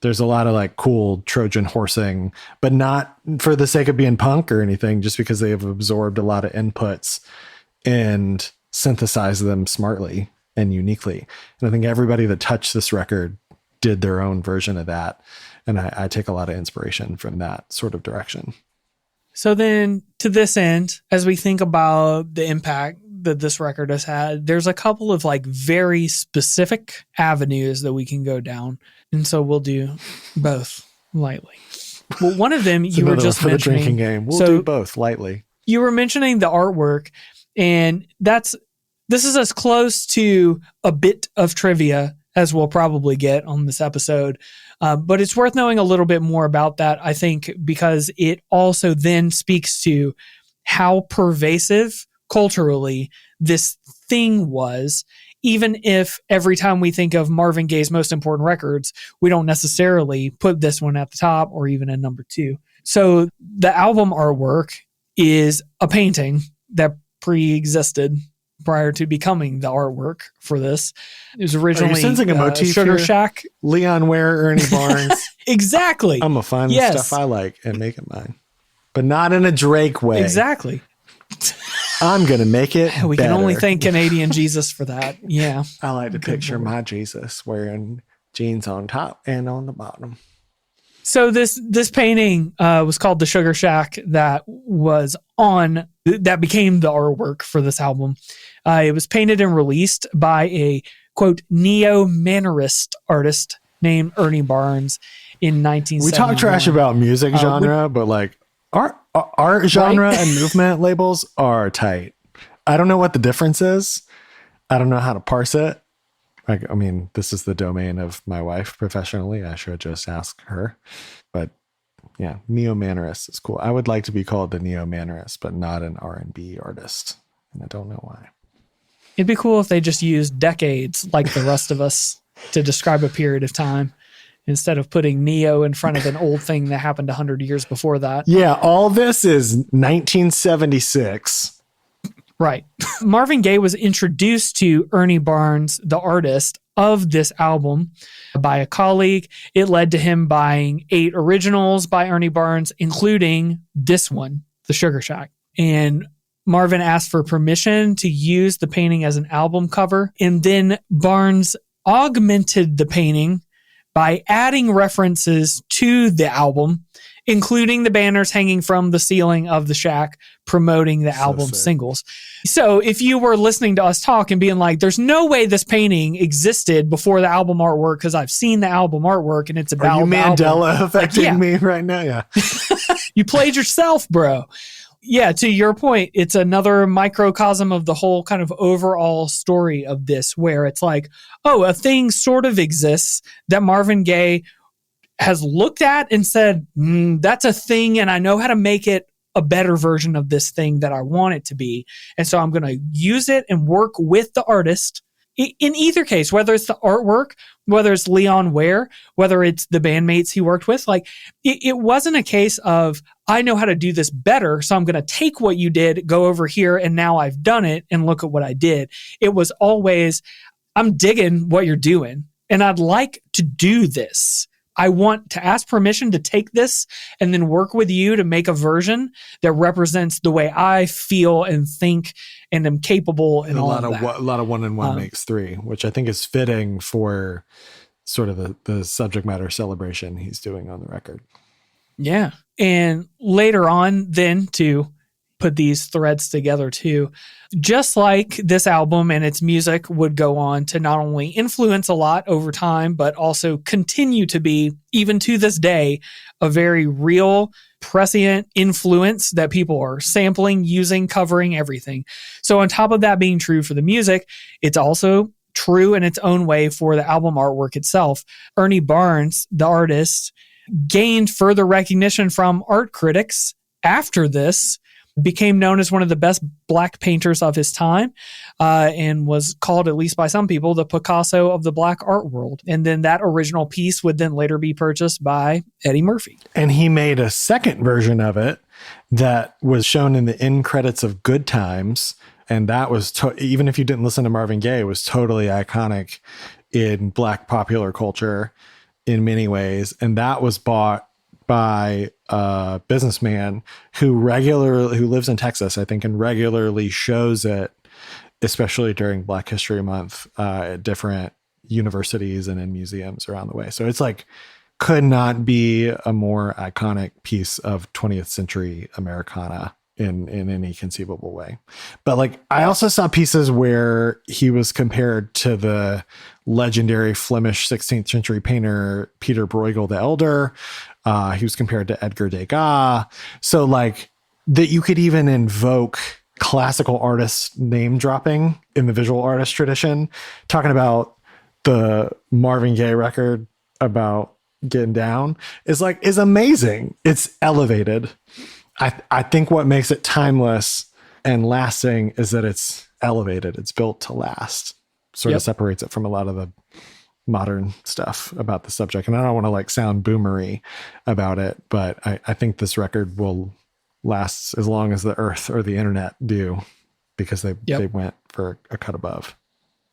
There's a lot of like cool Trojan horsing, but not for the sake of being punk or anything, just because they have absorbed a lot of inputs and synthesized them smartly and uniquely. And I think everybody that touched this record did their own version of that. And I take a lot of inspiration from that sort of direction. So then to this end, as we think about the impact that this record has had, there's a couple of like very specific avenues that we can go down. And so we'll do both lightly. Well, one of them you were just mentioning. The drinking game. We'll do both lightly. You were mentioning the artwork, and this is as close to a bit of trivia as we'll probably get on this episode. But it's worth knowing a little bit more about that, I think, because it also then speaks to how pervasive culturally this thing was, even if every time we think of Marvin Gaye's most important records, we don't necessarily put this one at the top or even in number 2. So the album artwork is a painting that pre-existed prior to becoming the artwork for this. It was originally Are you sensing a motif Sugar here? Shack. Leon Ware, Ernie Barnes. Exactly. I'm gonna find Yes. the stuff I like and make it mine, but not in a Drake way. Exactly. I'm gonna make it. We can only better. thank Canadian Jesus for that. Yeah. I like to picture my Jesus wearing jeans on top and on the bottom. So this painting was called the Sugar Shack that became the artwork for this album. It was painted and released by a quote neo-mannerist artist named Ernie Barnes in 1971. We talk trash about music genre, but like art genre and movement labels are tight. I don't know what the difference is. I don't know how to parse it. I mean, this is the domain of my wife professionally. I should just ask her. But yeah, neo-mannerist is cool. I would like to be called the neo-mannerist, but not an R&B artist. And I don't know why. It'd be cool if they just used decades like the rest of us to describe a period of time instead of putting neo in front of an old thing that happened 100 years before that. Yeah, all this is 1976. Right. Marvin Gaye was introduced to Ernie Barnes, the artist of this album, by a colleague. It led to him buying 8 originals by Ernie Barnes, including this one, The Sugar Shack. And Marvin asked for permission to use the painting as an album cover. And then Barnes augmented the painting by adding references to the album, including the banners hanging from the ceiling of the shack promoting the album sick. singles. So if you were listening to us talk and being like, there's no way this painting existed before the album artwork because I've seen the album artwork and it's about Are you the album. Mandela affecting yeah. me right now? Yeah. You played yourself, bro. Yeah, to your point, it's another microcosm of the whole kind of overall story of this, where it's like, oh, a thing sort of exists that Marvin Gaye has looked at and said, that's a thing, and I know how to make it a better version of this thing that I want it to be. And so I'm going to use it and work with the artist. In either case, whether it's the artwork, whether it's Leon Ware, whether it's the bandmates he worked with, like it wasn't a case of, I know how to do this better, so I'm going to take what you did, go over here, and now I've done it, and look at what I did. It was always, I'm digging what you're doing, and I'd like to do this. I want to ask permission to take this and then work with you to make a version that represents the way I feel and think and am capable and all of that. A lot of one and one makes three, which I think is fitting for sort of the subject matter celebration he's doing on the record. Yeah. And later on then to put these threads together too, just like this album and its music would go on to not only influence a lot over time, but also continue to be, even to this day, a very real, prescient influence that people are sampling, using, covering, everything. So on top of that being true for the music, it's also true in its own way for the album artwork itself. Ernie Barnes, the artist, gained further recognition from art critics after this, became known as one of the best black painters of his time, and was called, at least by some people, the Picasso of the black art world. And then that original piece would then later be purchased by Eddie Murphy. And he made a second version of it that was shown in the end credits of Good Times. And that was, even if you didn't listen to Marvin Gaye, it was totally iconic in black popular culture in many ways. And that was bought by a businessman who lives in Texas, I think, and regularly shows it, especially during Black History Month, at different universities and in museums around the way. So it's like, could not be a more iconic piece of 20th century Americana in any conceivable way. But like, I also saw pieces where he was compared to the legendary Flemish 16th century painter Peter Bruegel the Elder. He was compared to Edgar Degas. So like, that you could even invoke classical artist name dropping in the visual artist tradition, talking about the Marvin Gaye record about getting down is amazing. It's elevated. I think what makes it timeless and lasting is that it's elevated. It's built to last. Sort of separates it from a lot of the modern stuff about the subject. And I don't want to sound boomery about it, but I think this record will last as long as the earth or the internet do, because they went for a cut above.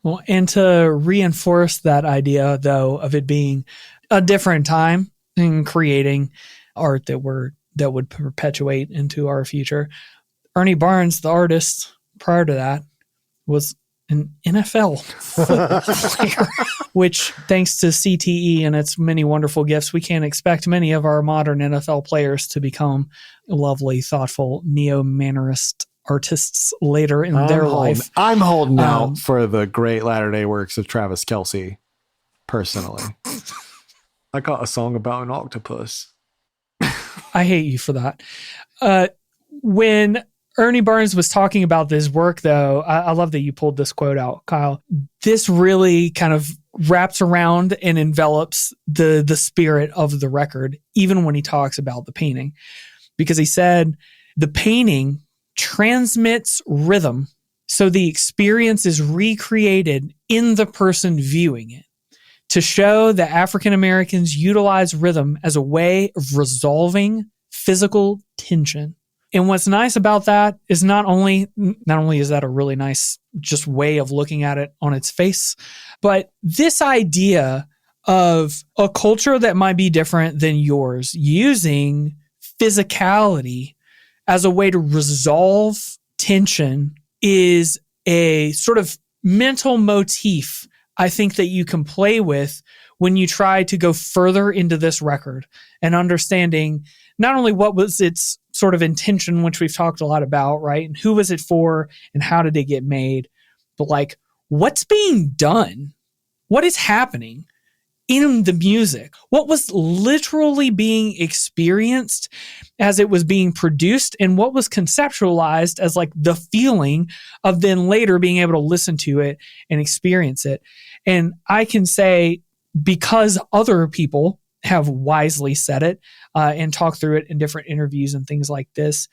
Well, and to reinforce that idea, though, of it being a different time in creating art that would perpetuate into our future, Ernie Barnes, the artist prior to that, was an NFL player, which, thanks to CTE and its many wonderful gifts, we can't expect many of our modern NFL players to become lovely, thoughtful, neo-mannerist artists later in their life. I'm holding out for the great latter-day works of Travis Kelce, personally. I got a song about an octopus. I hate you for that. When Ernie Barnes was talking about this work, though, I love that you pulled this quote out, Kyle. This really kind of wraps around and envelops the spirit of the record, even when he talks about the painting. Because he said, the painting transmits rhythm, so the experience is recreated in the person viewing it, to show that African Americans utilize rhythm as a way of resolving physical tension. And what's nice about that is not only is that a really nice just way of looking at it on its face, but this idea of a culture that might be different than yours using physicality as a way to resolve tension is a sort of mental motif I think that you can play with when you try to go further into this record and understanding not only what was its sort of intention, which we've talked a lot about, right? And who was it for and how did it get made? But what's being done? What is happening in the music? What was literally being experienced as it was being produced, and what was conceptualized as the feeling of then later being able to listen to it and experience it. And I can say, because other people have wisely said it and talked through it in different interviews and things like this,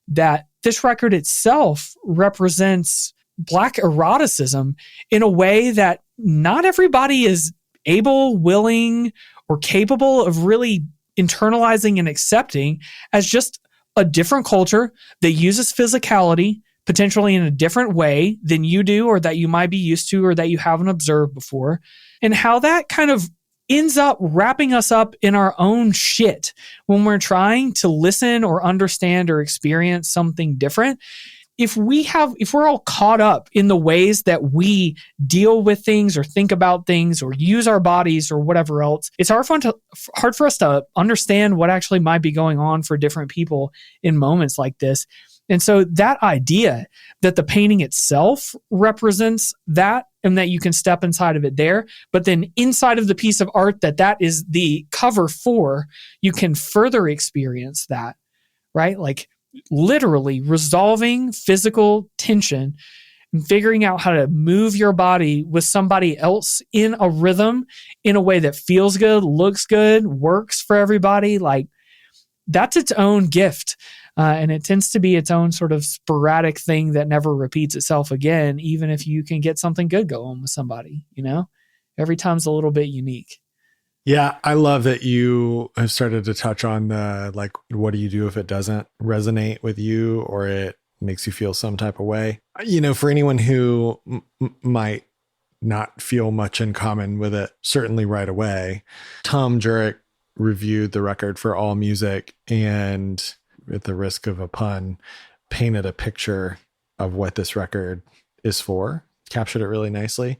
that this record itself represents Black eroticism in a way that not everybody is able, willing, or capable of really internalizing and accepting, as just a different culture that uses physicality potentially in a different way than you do, or that you might be used to, or that you haven't observed before, and how that kind of ends up wrapping us up in our own shit when we're trying to listen or understand or experience something different. If we're all caught up in the ways that we deal with things or think about things or use our bodies or whatever else, it's hard for us to understand what actually might be going on for different people in moments like this. And so that idea that the painting itself represents that, and that you can step inside of it there, but then inside of the piece of art that is the cover for, you can further experience that, right? Literally resolving physical tension and figuring out how to move your body with somebody else in a rhythm in a way that feels good, looks good, works for everybody. That's its own gift. And it tends to be its own sort of sporadic thing that never repeats itself again, even if you can get something good going with somebody, every time's a little bit unique. Yeah, I love that you have started to touch on the, what do you do if it doesn't resonate with you or it makes you feel some type of way? For anyone who might not feel much in common with it, certainly right away, Tom Jurek reviewed the record for AllMusic and, at the risk of a pun, painted a picture of what this record is for, captured it really nicely.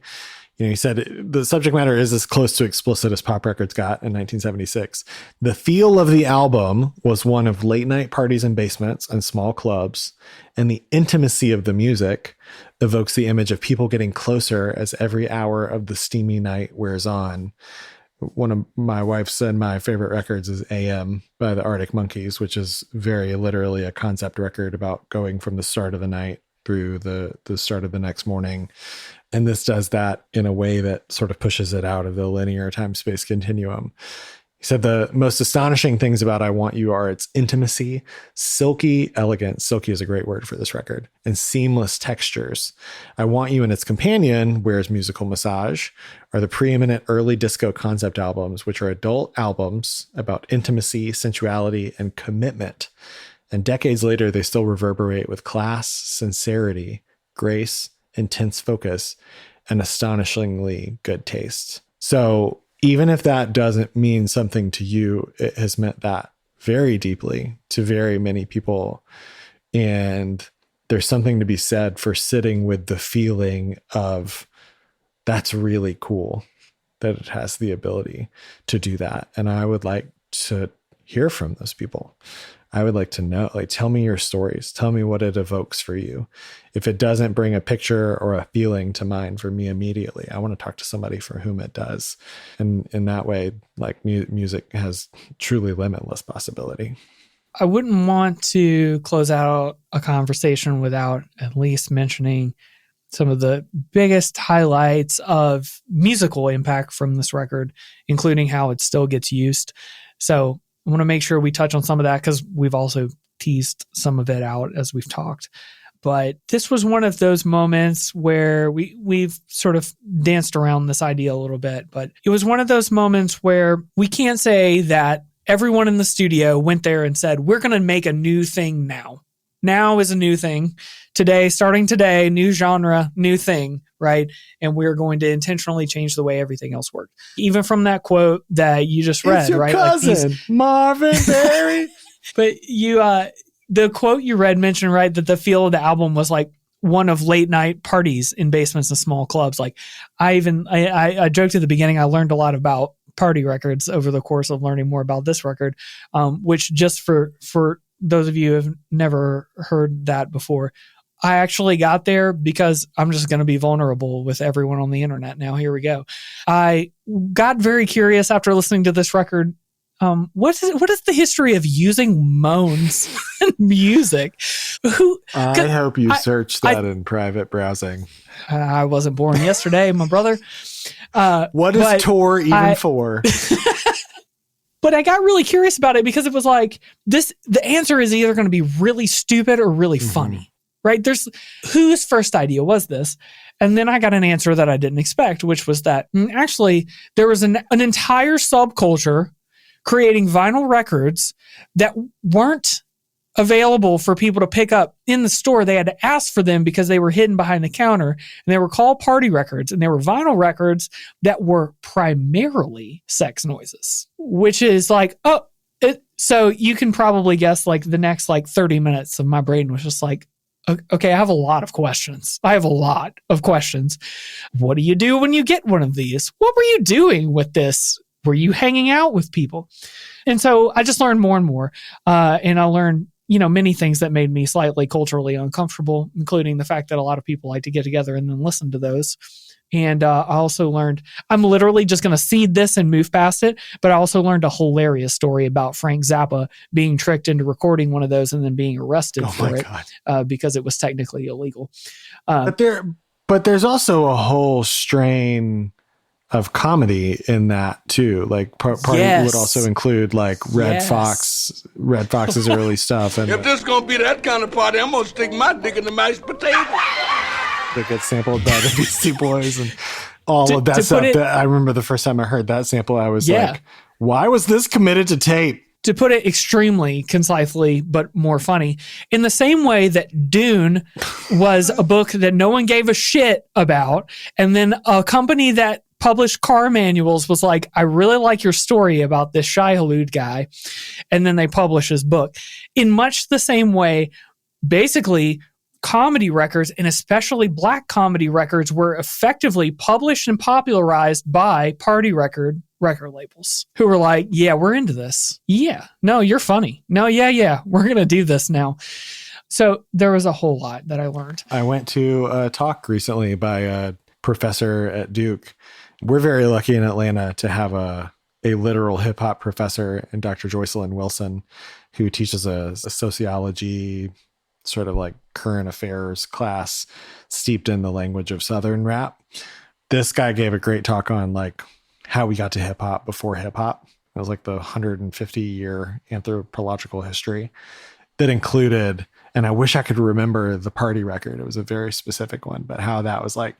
He said the subject matter is as close to explicit as pop records got in 1976. The feel of the album was one of late night parties in basements and small clubs, and the intimacy of the music evokes the image of people getting closer as every hour of the steamy night wears on. One of my wife said my favorite records is AM by the Arctic Monkeys, which is very literally a concept record about going from the start of the night through the start of the next morning. And this does that in a way that sort of pushes it out of the linear time-space continuum. He said the most astonishing things about I Want You are its intimacy, silky elegance. Silky is a great word for this record, and seamless textures. I Want You and its companion, Where's Musical Massage, are the preeminent early disco concept albums, which are adult albums about intimacy, sensuality, and commitment. And decades later, they still reverberate with class, sincerity, grace, intense focus, and astonishingly good taste. So even if that doesn't mean something to you, it has meant that very deeply to very many people. And there's something to be said for sitting with the feeling of that's really cool that it has the ability to do that. And I would like to hear from those people. I would like to know, like, tell me your stories. Tell me what it evokes for you. If it doesn't bring a picture or a feeling to mind for me immediately, I want to talk to somebody for whom it does. And in that way, like, music has truly limitless possibility. I wouldn't want to close out a conversation without at least mentioning some of the biggest highlights of musical impact from this record, including how it still gets used. So I want to make sure we touch on some of that because we've also teased some of it out as we've talked. But this was one of those moments where we've sort of danced around this idea a little bit, but it was one of those moments where we can't say that everyone in the studio went there and said, we're going to make a new thing now. Now is a new thing. Today, starting today, new genre, new thing, right? And we're going to intentionally change the way everything else worked. Even from that quote that you just read, it's your right? cousin, Marvin Berry. But you, the quote you read mentioned, right, that the feel of the album was like one of late night parties in basements and small clubs. Like I joked at the beginning, I learned a lot about party records over the course of learning more about this record, which just for those of you who have never heard that before, I actually got there because I'm just going to be vulnerable with everyone on the internet now. Here we go. I got very curious after listening to this record. What is the history of using moans in music? I hope you searched that in private browsing. I wasn't born yesterday, my brother. What is Tor even for? But I got really curious about it because it was like this. The answer is either going to be really stupid or really funny, right? There's whose first idea was this? And then I got an answer that I didn't expect, which was that actually there was an entire subculture creating vinyl records that weren't available for people to pick up in the store. They had to ask for them because they were hidden behind the counter, and they were called party records, and they were vinyl records that were primarily sex noises, which is like, so you can probably guess like the next like 30 minutes of my brain was just like, okay, I have a lot of questions. What do you do when you get one of these? What were you doing with this? Were you hanging out with people? And so I just learned more and more, and I learned many things that made me slightly culturally uncomfortable, including the fact that a lot of people like to get together and then listen to those. And I also learned, I'm literally just going to seed this and move past it, but I also learned a hilarious story about Frank Zappa being tricked into recording one of those and then being arrested for it because it was technically illegal. But there's also a whole strain of comedy in that too. Like party would also include like Red Fox's early stuff. And if this gonna be that kind of party, I'm gonna stick my dick in the mashed potato. That gets sampled by the Beastie Boys and all of that stuff. I remember the first time I heard that sample, I was like, why was this committed to tape? To put it extremely concisely, but more funny, in the same way that Dune was a book that no one gave a shit about, and then a company that published car manuals was like, I really like your story about this Shai Hulud guy. And then they publish his book. In much the same way, basically, comedy records, and especially black comedy records, were effectively published and popularized by party record labels who were like, yeah, we're into this. Yeah. No, you're funny. No, yeah. We're going to do this now. So there was a whole lot that I learned. I went to a talk recently by a professor at Duke. We're very lucky in Atlanta to have a literal hip hop professor in Dr. Joycelyn Wilson, who teaches a sociology sort of like current affairs class steeped in the language of Southern rap. This guy gave a great talk on like how we got to hip hop before hip hop. It was like the 150-year anthropological history that included, and I wish I could remember the party record. It was a very specific one, but how that was like,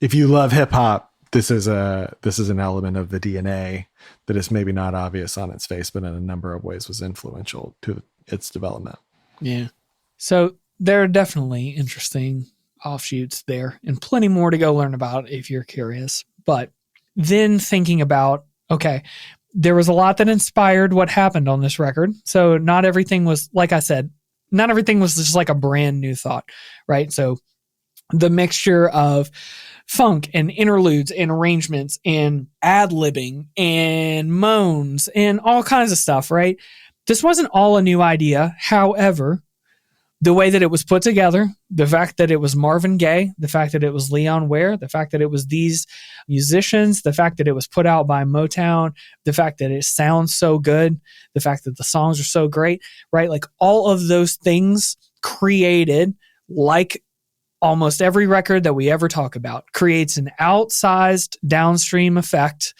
if you love hip hop, this is an element of the DNA that is maybe not obvious on its face, but in a number of ways was influential to its development. Yeah. So there are definitely interesting offshoots there and plenty more to go learn about if you're curious. But then thinking about, okay, there was a lot that inspired what happened on this record. So not everything was, like I said, not everything was just like a brand new thought, right? So the mixture of funk and interludes and arrangements and ad-libbing and moans and all kinds of stuff, right? This wasn't all a new idea. However, the way that it was put together, the fact that it was Marvin Gaye, the fact that it was Leon Ware, the fact that it was these musicians, the fact that it was put out by Motown, the fact that it sounds so good, the fact that the songs are so great, right? Like all of those things created, like almost every record that we ever talk about, creates an outsized downstream effect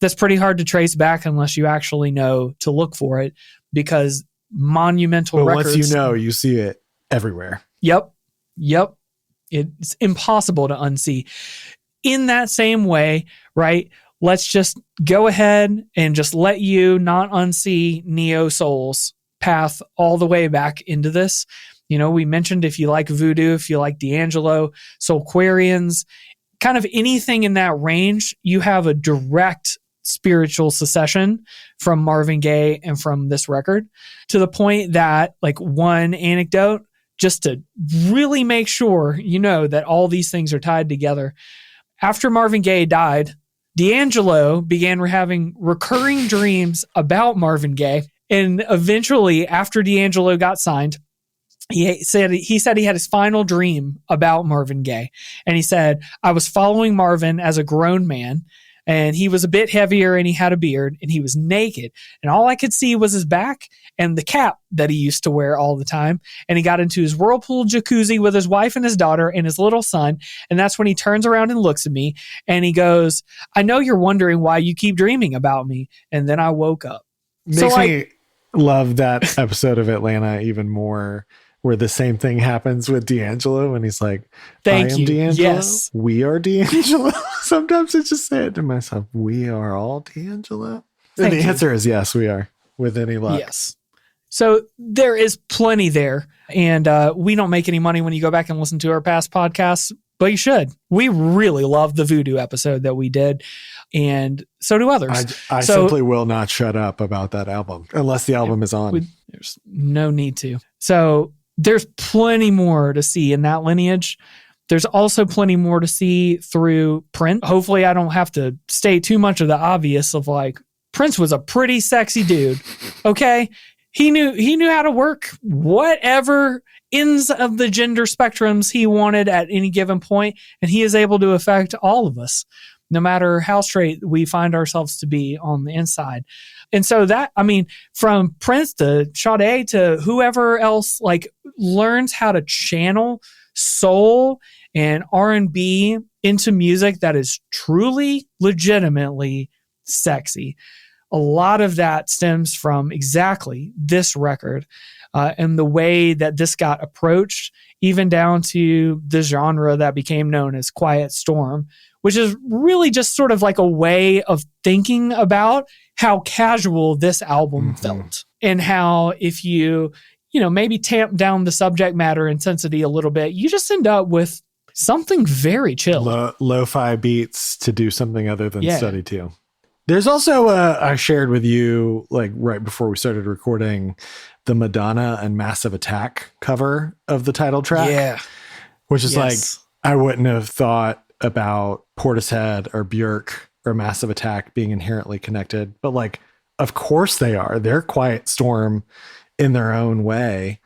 that's pretty hard to trace back unless you actually know to look for it, because monumental records. Once you know, you see it everywhere. Yep. It's impossible to unsee. In that same way, right? Let's just go ahead and just let you not unsee Neo Soul's path all the way back into this. You know, we mentioned if you like Voodoo, if you like D'Angelo, Soulquarians, kind of anything in that range, you have a direct spiritual succession from Marvin Gaye and from this record, to the point that, like, one anecdote, just to really make sure you know that all these things are tied together. After Marvin Gaye died, D'Angelo began having recurring dreams about Marvin Gaye. And eventually, after D'Angelo got signed, he said he had his final dream about Marvin Gaye. And he said, I was following Marvin as a grown man, and he was a bit heavier and he had a beard and he was naked. And all I could see was his back and the cap that he used to wear all the time. And he got into his whirlpool jacuzzi with his wife and his daughter and his little son. And that's when he turns around and looks at me and he goes, I know you're wondering why you keep dreaming about me. And then I woke up. Makes me love that episode of Atlanta even more, where the same thing happens with D'Angelo and he's like, Thank I am you. D'Angelo. Yes. We are D'Angelo. Sometimes I just say it to myself, we are all D'Angelo. And the answer is yes, we are, with any luck. Yes. So there is plenty there. And we don't make any money when you go back and listen to our past podcasts, but you should. We really love the Voodoo episode that we did. And so do others. I simply will not shut up about that album unless the album is on. There's no need to. So there's plenty more to see in that lineage. There's also plenty more to see through Prince. Hopefully I don't have to state too much of the obvious of, like, Prince was a pretty sexy dude. Okay. He knew how to work whatever ends of the gender spectrums he wanted at any given point, and he is able to affect all of us, no matter how straight we find ourselves to be on the inside. And so that, I mean, from Prince to Sade to whoever else, like, learns how to channel soul and R&B into music that is truly, legitimately sexy. A lot of that stems from exactly this record and the way that this got approached, even down to the genre that became known as Quiet Storm, which is really just sort of like a way of thinking about how casual this album felt, and how if you maybe tamp down the subject matter intensity a little bit, you just end up with something very chill. Lo-fi beats to do something other than study too. There's also, I shared with you, like, right before we started recording, the Madonna and Massive Attack cover of the title track. Yeah. Which is like, I wouldn't have thought about Portishead or Björk or Massive Attack being inherently connected, but, like, of course they are. They're Quiet Storm in their own way.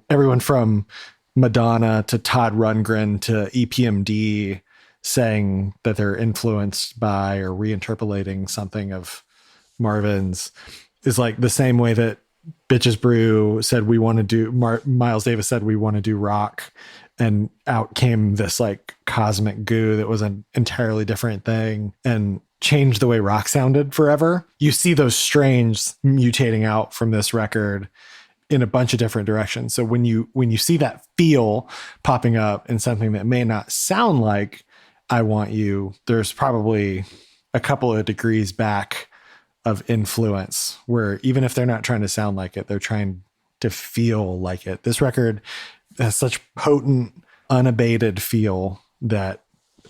Everyone from Madonna to Todd Rundgren to EPMD saying that they're influenced by or reinterpolating something of Marvin's is like the same way that Bitches Brew said we want to do Miles Davis said we want to do rock, and out came this like cosmic goo that was an entirely different thing and changed the way rock sounded forever. You see those strains mutating out from this record in a bunch of different directions. So when you see that feel popping up in something that may not sound like I Want You, there's probably a couple of degrees back of influence where even if they're not trying to sound like it, they're trying to feel like it. This record has such potent, unabated feel that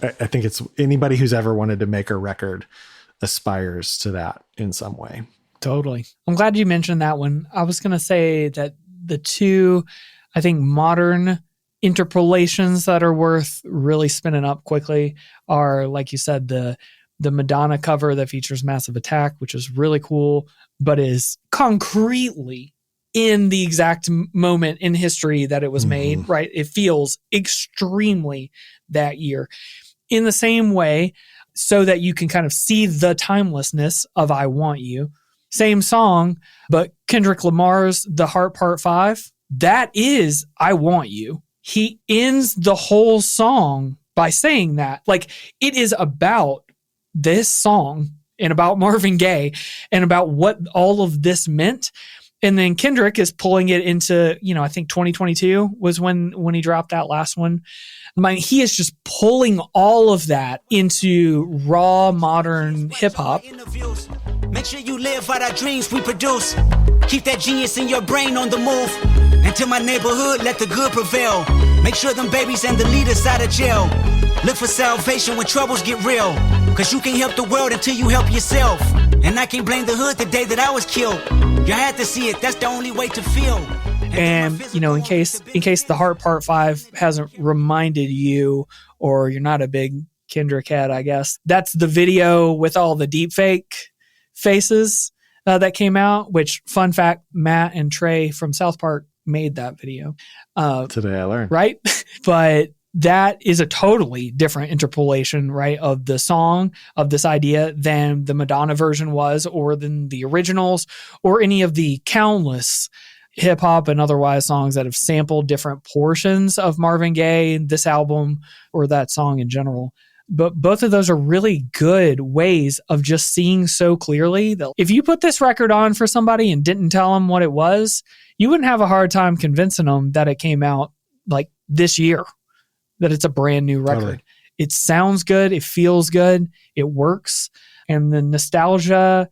I think it's anybody who's ever wanted to make a record aspires to that in some way. Totally. I'm glad you mentioned that one. I was going to say that the two, I think, modern interpolations that are worth really spinning up quickly are, like you said, the Madonna cover that features Massive Attack, which is really cool, but is concretely in the exact moment in history that it was made, right? It feels extremely that year. In the same way, so that you can kind of see the timelessness of I Want You. Same song, but Kendrick Lamar's The Heart Part 5, that is I Want You. He ends the whole song by saying that. Like, it is about this song and about Marvin Gaye and about what all of this meant. And then Kendrick is pulling it into, I think 2022 was when he dropped that last one. I mean, he is just pulling all of that into raw modern hip hop. Make sure you live out our dreams we produce. Keep that genius in your brain on the move. Into my neighborhood, let the good prevail. Make sure them babies and the leaders out of jail. Look for salvation when troubles get real. Cause you can't help the world until you help yourself. And I can't blame the hood the day that I was killed. You had to see it, that's the only way to feel. And, in case The Heart Part 5 hasn't reminded you, or you're not a big Kendrick head, I guess, that's the video with all the deepfake faces that came out, which, fun fact, Matt and Trey from South Park made that video. Today I learned. Right? But that is a totally different interpolation, right, of the song, of this idea than the Madonna version was, or than the originals, or any of the countless hip hop and otherwise songs that have sampled different portions of Marvin Gaye, this album, or that song in general. But both of those are really good ways of just seeing so clearly that if you put this record on for somebody and didn't tell them what it was, you wouldn't have a hard time convincing them that it came out like this year, that it's a brand new record. Totally. It sounds good. It feels good. It works. And the nostalgia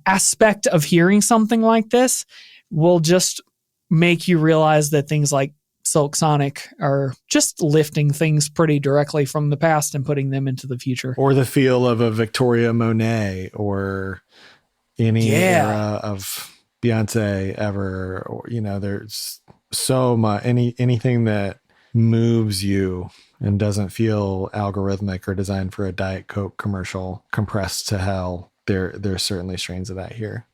aspect of hearing something like this will just make you realize that things like Silk Sonic are just lifting things pretty directly from the past and putting them into the future. Or the feel of a Victoria Monet or any era of Beyonce ever. Or, there's so much, anything that moves you and doesn't feel algorithmic or designed for a Diet Coke commercial compressed to hell. There's certainly strains of that here.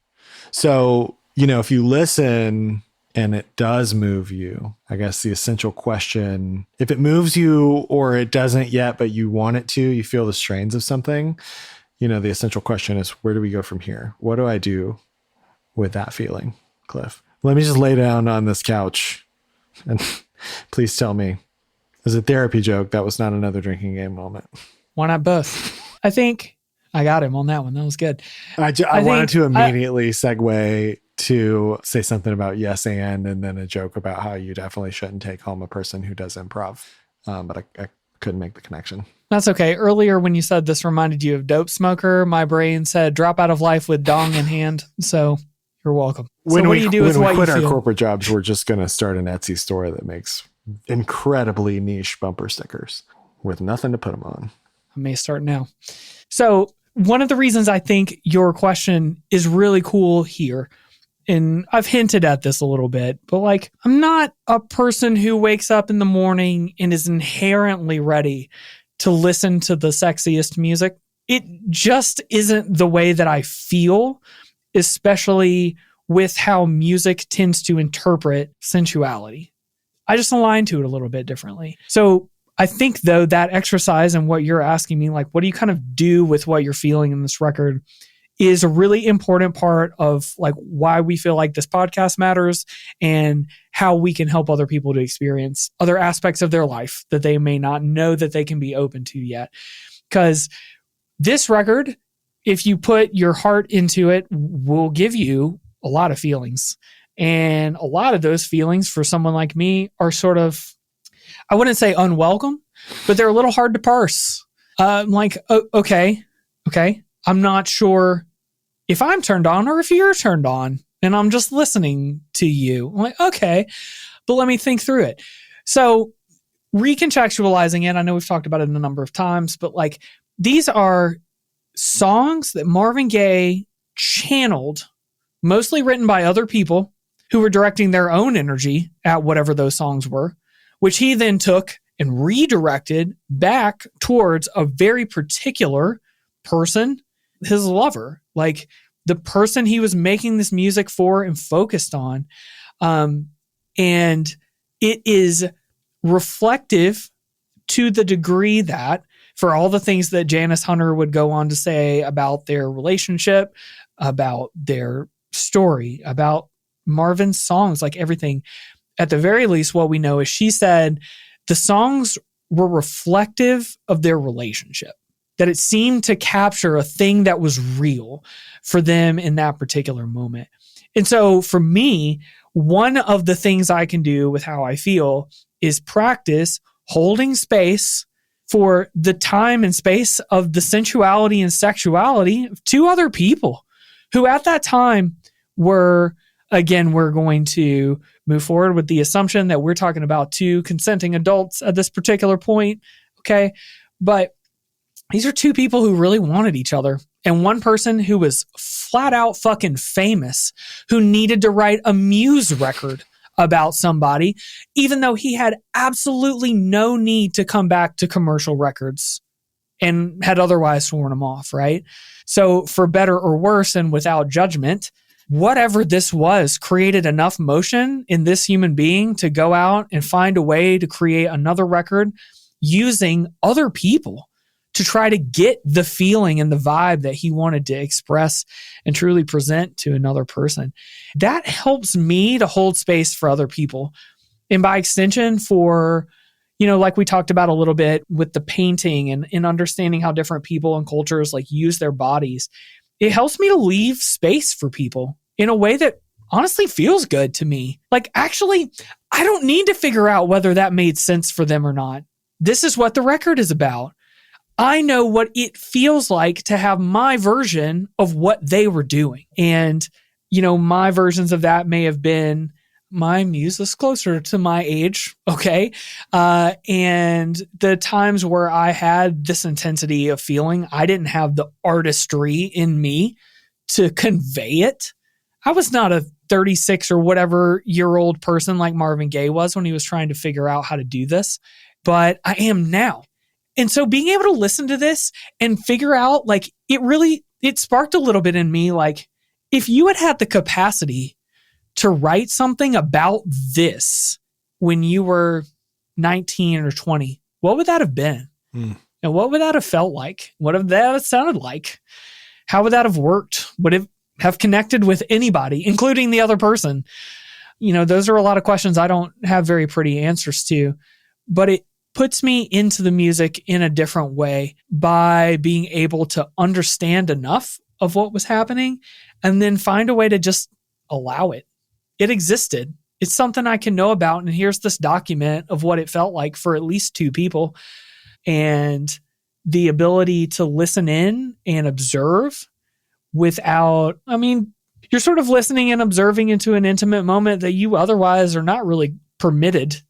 So, if you listen and it does move you, I guess the essential question, if it moves you or it doesn't yet, but you want it to, you feel the strains of something, the essential question is, where do we go from here? What do I do with that feeling, Cliff? Let me just lay down on this couch and please tell me, as a therapy joke, that was not another drinking game moment. Why not both? I think I got him on that one. That was good. I wanted to immediately segue to say something about yes and then a joke about how you definitely shouldn't take home a person who does improv. But I couldn't make the connection. That's okay. Earlier when you said this reminded you of Dope Smoker, my brain said drop out of life with dong in hand. So you're welcome. When so we quit our corporate jobs, we're just going to start an Etsy store that makes incredibly niche bumper stickers with nothing to put them on. I may start now. So one of the reasons I think your question is really cool here, and I've hinted at this a little bit, but I'm not a person who wakes up in the morning and is inherently ready to listen to the sexiest music. It just isn't the way that I feel, especially with how music tends to interpret sensuality. I just align to it a little bit differently. So I think, though, that exercise and what you're asking me, what do you kind of do with what you're feeling in this record, is a really important part of like why we feel like this podcast matters and how we can help other people to experience other aspects of their life that they may not know that they can be open to yet. Because this record, if you put your heart into it, will give you a lot of feelings. And a lot of those feelings for someone like me are sort of, I wouldn't say unwelcome, but they're a little hard to parse. I'm like, okay. I'm not sure if I'm turned on or if you're turned on, and I'm just listening to you. I'm like, okay, but let me think through it. So recontextualizing it, I know we've talked about it a number of times, but like these are songs that Marvin Gaye channeled, mostly written by other people who were directing their own energy at whatever those songs were, which he then took and redirected back towards a very particular person, his lover, like the person he was making this music for and focused on. And it is reflective to the degree that for all the things that Janice Hunter would go on to say about their relationship, about their story, about Marvin's songs, like everything, at the very least, what we know is she said the songs were reflective of their relationship, that it seemed to capture a thing that was real for them in that particular moment. And so for me, one of the things I can do with how I feel is practice holding space for the time and space of the sensuality and sexuality of two other people who at that time were, again, we're going to move forward with the assumption that we're talking about two consenting adults at this particular point. Okay. But these are two people who really wanted each other. And one person who was flat out fucking famous, who needed to write a Muse record about somebody, even though he had absolutely no need to come back to commercial records and had otherwise sworn them off, right? So for better or worse and without judgment, whatever this was created enough motion in this human being to go out and find a way to create another record using other people to try to get the feeling and the vibe that he wanted to express and truly present to another person. That helps me to hold space for other people. And by extension for, like we talked about a little bit with the painting and understanding how different people and cultures like use their bodies, it helps me to leave space for people in a way that honestly feels good to me. Like, actually, I don't need to figure out whether that made sense for them or not. This is what the record is about. I know what it feels like to have my version of what they were doing. And, my versions of that may have been my muse is closer to my age. Okay. And the times where I had this intensity of feeling, I didn't have the artistry in me to convey it. I was not a 36 or whatever year old person like Marvin Gaye was when he was trying to figure out how to do this, but I am now. And so being able to listen to this and figure out, like, it sparked a little bit in me. Like, if you had the capacity to write something about this when you were 19 or 20, what would that have been? And what would that have felt like? What would that have sounded like? How would that have worked? Would it have connected with anybody, including the other person? Those are a lot of questions I don't have very pretty answers to, but it puts me into the music in a different way by being able to understand enough of what was happening and then find a way to just allow it. It existed. It's something I can know about. And here's this document of what it felt like for at least two people. And the ability to listen in and observe without, you're sort of listening and observing into an intimate moment that you otherwise are not really permitted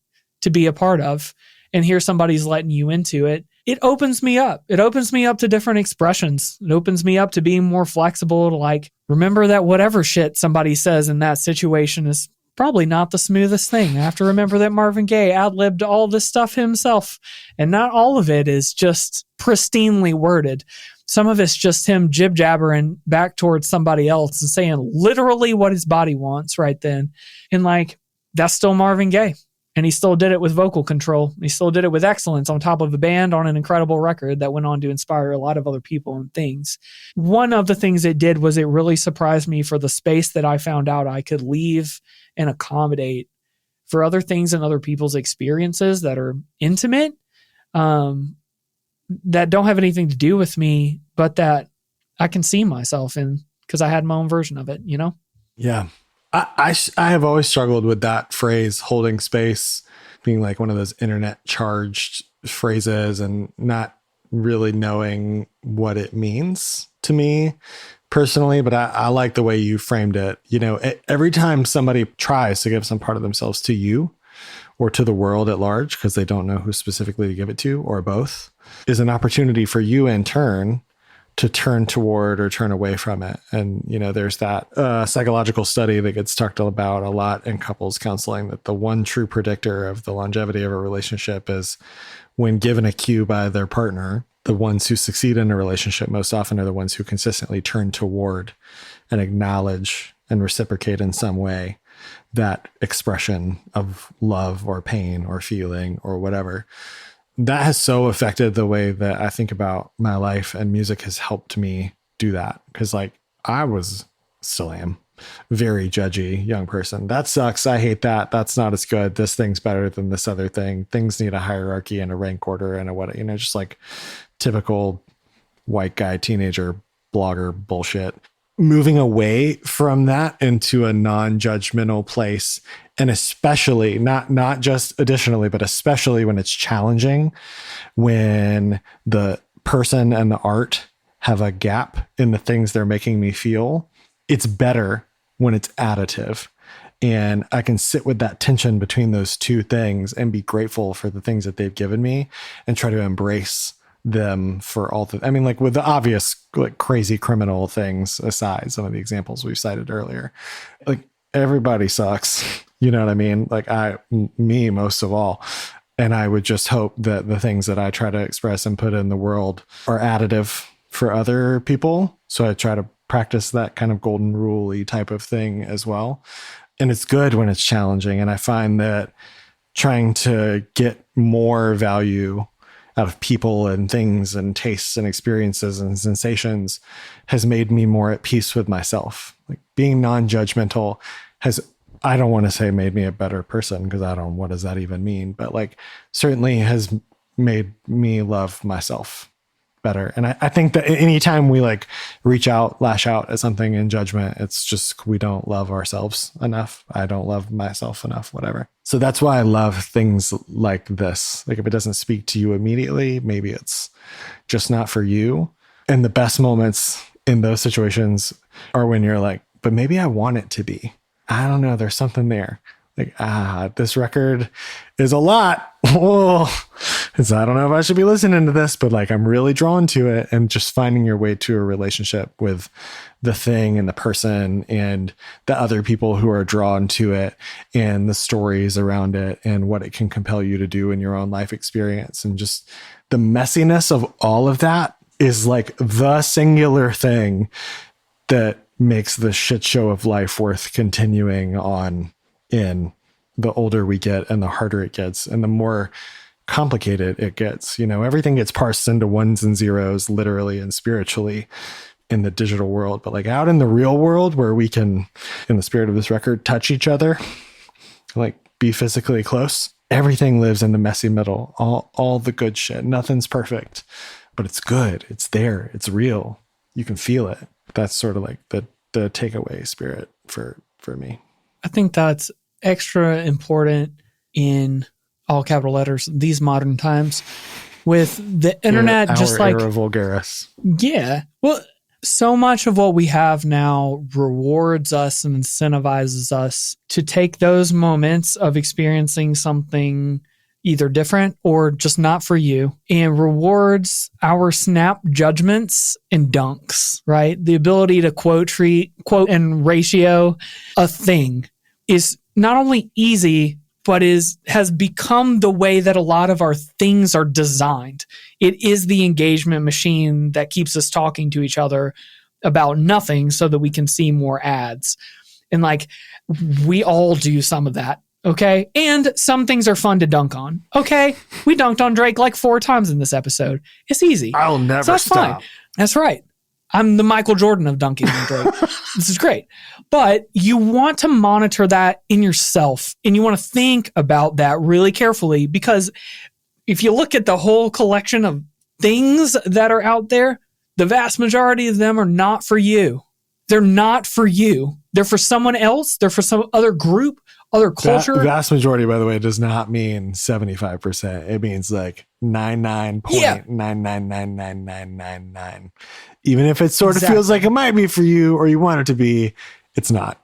to be a part of. And here somebody's letting you into it. It opens me up. It opens me up to different expressions. It opens me up to being more flexible to remember that whatever shit somebody says in that situation is probably not the smoothest thing. I have to remember that Marvin Gaye ad-libbed all this stuff himself. And not all of it is just pristinely worded. Some of it's just him jib-jabbering back towards somebody else and saying literally what his body wants right then. And that's still Marvin Gaye. And he still did it with vocal control. He still did it with excellence on top of the band on an incredible record that went on to inspire a lot of other people and things. One of the things it did was it really surprised me for the space that I found out I could leave and accommodate for other things and other people's experiences that are intimate, that don't have anything to do with me, but that I can see myself in because I had my own version of it, you know? Yeah. I have always struggled with that phrase, holding space, being like one of those internet charged phrases and not really knowing what it means to me personally. But I like the way you framed it. You know, every time somebody tries to give some part of themselves to you or to the world at large, because they don't know who specifically to give it to, or both, is an opportunity for you in turn to turn toward or turn away from it. And, you know, there's that psychological study that gets talked about a lot in couples counseling, that the one true predictor of the longevity of a relationship is when given a cue by their partner, the ones who succeed in a relationship most often are the ones who consistently turn toward and acknowledge and reciprocate in some way that expression of love or pain or feeling or whatever. That has so affected the way that I think about my life, and music has helped me do that. Cause like still am very judgy young person. That sucks. I hate that. That's not as good. This thing's better than this other thing. Things need a hierarchy and a rank order and a what, you know, just like typical white guy, teenager, blogger bullshit. Moving away from that into a non-judgmental place, and especially not just additionally, but especially when it's challenging, when the person and the art have a gap in the things they're making me feel, it's better when it's additive. And I can sit with that tension between those two things and be grateful for the things that they've given me and try to embrace them for all I mean, like with the obvious, like crazy criminal things aside, some of the examples we've cited earlier, like everybody sucks, you know what I mean? Like me most of all. And I would just hope that the things that I try to express and put in the world are additive for other people. So I try to practice that kind of golden rule-y type of thing as well. And it's good when it's challenging. And I find that trying to get more value out of people and things and tastes and experiences and sensations has made me more at peace with myself. Like being non-judgmental has, I don't want to say made me a better person, because what does that even mean? But like certainly has made me love myself better. And I think that anytime we like reach out, lash out at something in judgment, it's just, we don't love ourselves enough. I don't love myself enough, whatever. So that's why I love things like this. Like if it doesn't speak to you immediately, maybe it's just not for you. And the best moments in those situations are when you're like, but maybe I want it to be. I don't know. There's something there. Like, this record is a lot. Oh, I don't know if I should be listening to this, but like, I'm really drawn to it. And just finding your way to a relationship with the thing and the person and the other people who are drawn to it and the stories around it and what it can compel you to do in your own life experience. And just the messiness of all of that is like the singular thing that makes the shit show of life worth continuing on in. The older we get and the harder it gets and the more complicated it gets. You know, everything gets parsed into ones and zeros, literally and spiritually, in the digital world. But like out in the real world, where we can, in the spirit of this record, touch each other, like be physically close, everything lives in the messy middle. All the good shit. Nothing's perfect, but it's good. It's there. It's real. You can feel it. That's sort of like the takeaway spirit for me. I think that's extra important in all capital letters these modern times with the internet. Just like era vulgaris. Yeah. Well, so much of what we have now rewards us and incentivizes us to take those moments of experiencing something either different or just not for you, and rewards our snap judgments and dunks, right? The ability to quote and ratio a thing is not only easy, but has become the way that a lot of our things are designed. It is the engagement machine that keeps us talking to each other about nothing so that we can see more ads. And like, we all do some of that Okay. And some things are fun to dunk on. Okay. We dunked on Drake like 4 times in this episode. It's easy. I'll never So that's stop. fine. That's right. I'm the Michael Jordan of dunking on Drake. This is great. But you want to monitor that in yourself, and you want to think about that really carefully, because if you look at the whole collection of things that are out there, the vast majority of them are not for you. They're not for you. They're for someone else. They're for some other group, other culture. Vast majority, by the way, does not mean 75%. It means like 99.99999999. Even if it sort of feels like it might be for you or you want it to be, it's not.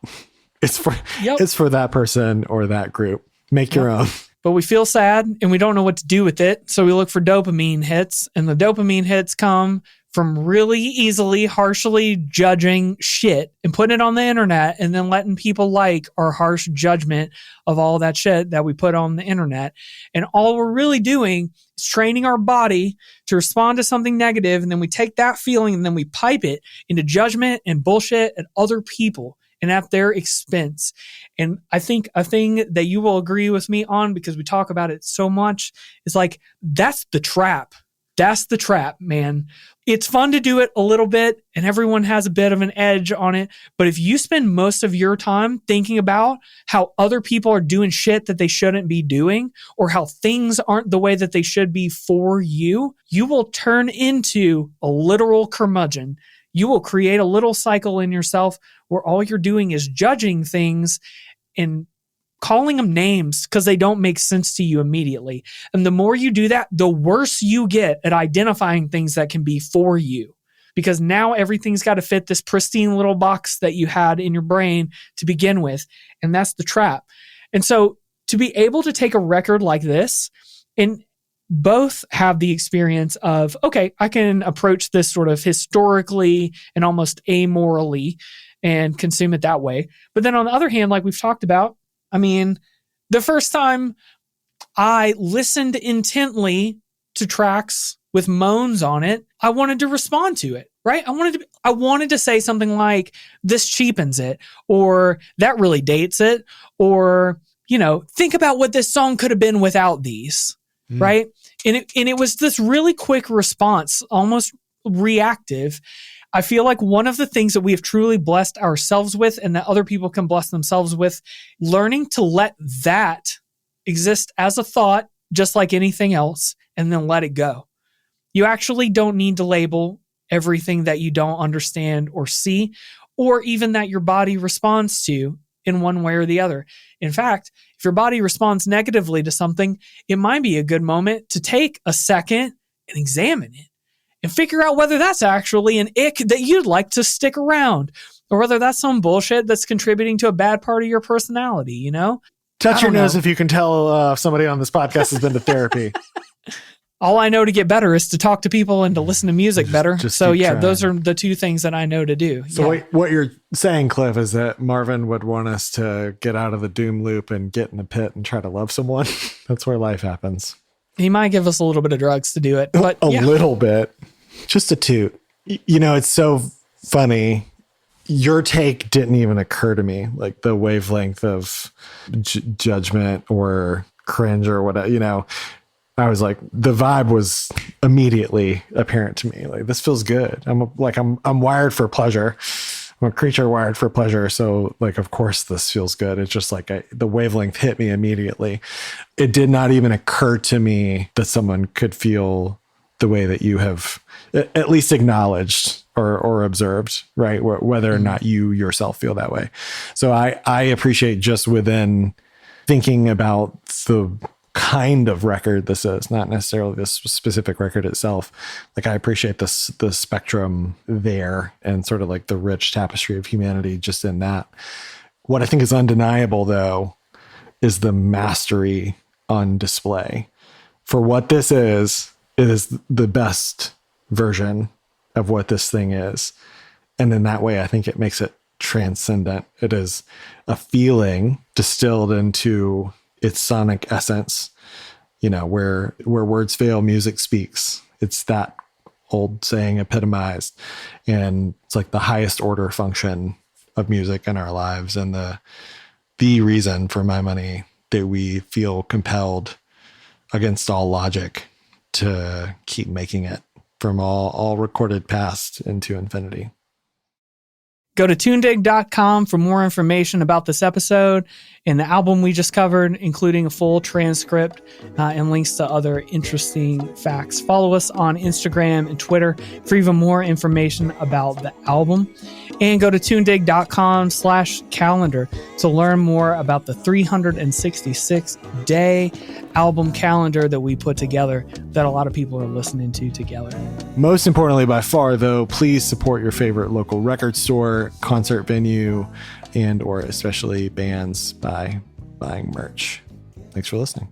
It's for it's for that person or that group. Make your own. But we feel sad and we don't know what to do with it. So we look for dopamine hits, and the dopamine hits come from really easily, harshly judging shit and putting it on the internet, and then letting people like our harsh judgment of all that shit that we put on the internet. And all we're really doing is training our body to respond to something negative, and then we take that feeling and then we pipe it into judgment and bullshit at other people and at their expense. And I think a thing that you will agree with me on, because we talk about it so much, is like, that's the trap. That's the trap, man. It's fun to do it a little bit, and everyone has a bit of an edge on it. But if you spend most of your time thinking about how other people are doing shit that they shouldn't be doing, or how things aren't the way that they should be for you, you will turn into a literal curmudgeon. You will create a little cycle in yourself where all you're doing is judging things and calling them names because they don't make sense to you immediately. And the more you do that, the worse you get at identifying things that can be for you, because now everything's got to fit this pristine little box that you had in your brain to begin with. And that's the trap. And so to be able to take a record like this and both have the experience of, okay, I can approach this sort of historically and almost amorally and consume it that way. But then on the other hand, like we've talked about, I mean, the first time I listened intently to tracks with moans on it, I wanted to respond to it, right? I wanted to say something like, this cheapens it, or that really dates it, or, you know, think about what this song could have been without these, right? And it was this really quick response, almost reactive. I feel like one of the things that we have truly blessed ourselves with, and that other people can bless themselves with, learning to let that exist as a thought, just like anything else, and then let it go. You actually don't need to label everything that you don't understand or see, or even that your body responds to in one way or the other. In fact, if your body responds negatively to something, it might be a good moment to take a second and examine it and figure out whether that's actually an ick that you'd like to stick around, or whether that's some bullshit that's contributing to a bad part of your personality, you know? Touch your nose if you can tell somebody on this podcast has been to therapy. All I know to get better is to talk to people and to listen to music better. So yeah, trying. Those are the two things that I know to do. So yeah. what you're saying, Cliff, is that Marvin would want us to get out of the doom loop and get in the pit and try to love someone. That's where life happens. He might give us a little bit of drugs to do it, but a little bit, just a toot. You know, it's so funny. Your take didn't even occur to me, like the wavelength of judgment or cringe or whatever, you know. I was like, the vibe was immediately apparent to me. Like, this feels good. I'm wired for pleasure. I'm a creature wired for pleasure. So like, of course this feels good. It's just like the wavelength hit me immediately. It did not even occur to me that someone could feel the way that you have at least acknowledged or observed, right? Whether or not you yourself feel that way. So I appreciate, just within thinking about the kind of record this is, not necessarily this specific record itself. Like, I appreciate the spectrum there, and sort of like the rich tapestry of humanity just in that. What I think is undeniable, though, is the mastery on display. For what this is, it is the best version of what this thing is. And in that way, I think it makes it transcendent. It is a feeling distilled into its sonic essence, you know, where words fail, music speaks. It's that old saying epitomized. And it's like the highest order function of music in our lives, and the reason, for my money, that we feel compelled against all logic to keep making it from all recorded past into infinity. Go to tunedig.com for more information about this episode and the album we just covered, including a full transcript and links to other interesting facts. Follow us on Instagram and Twitter for even more information about the album. And go to tunedig.com/calendar to learn more about the 366-day album calendar that we put together that a lot of people are listening to together. Most importantly by far, though, please support your favorite local record store, concert venue, and or especially bands by buying merch. Thanks for listening.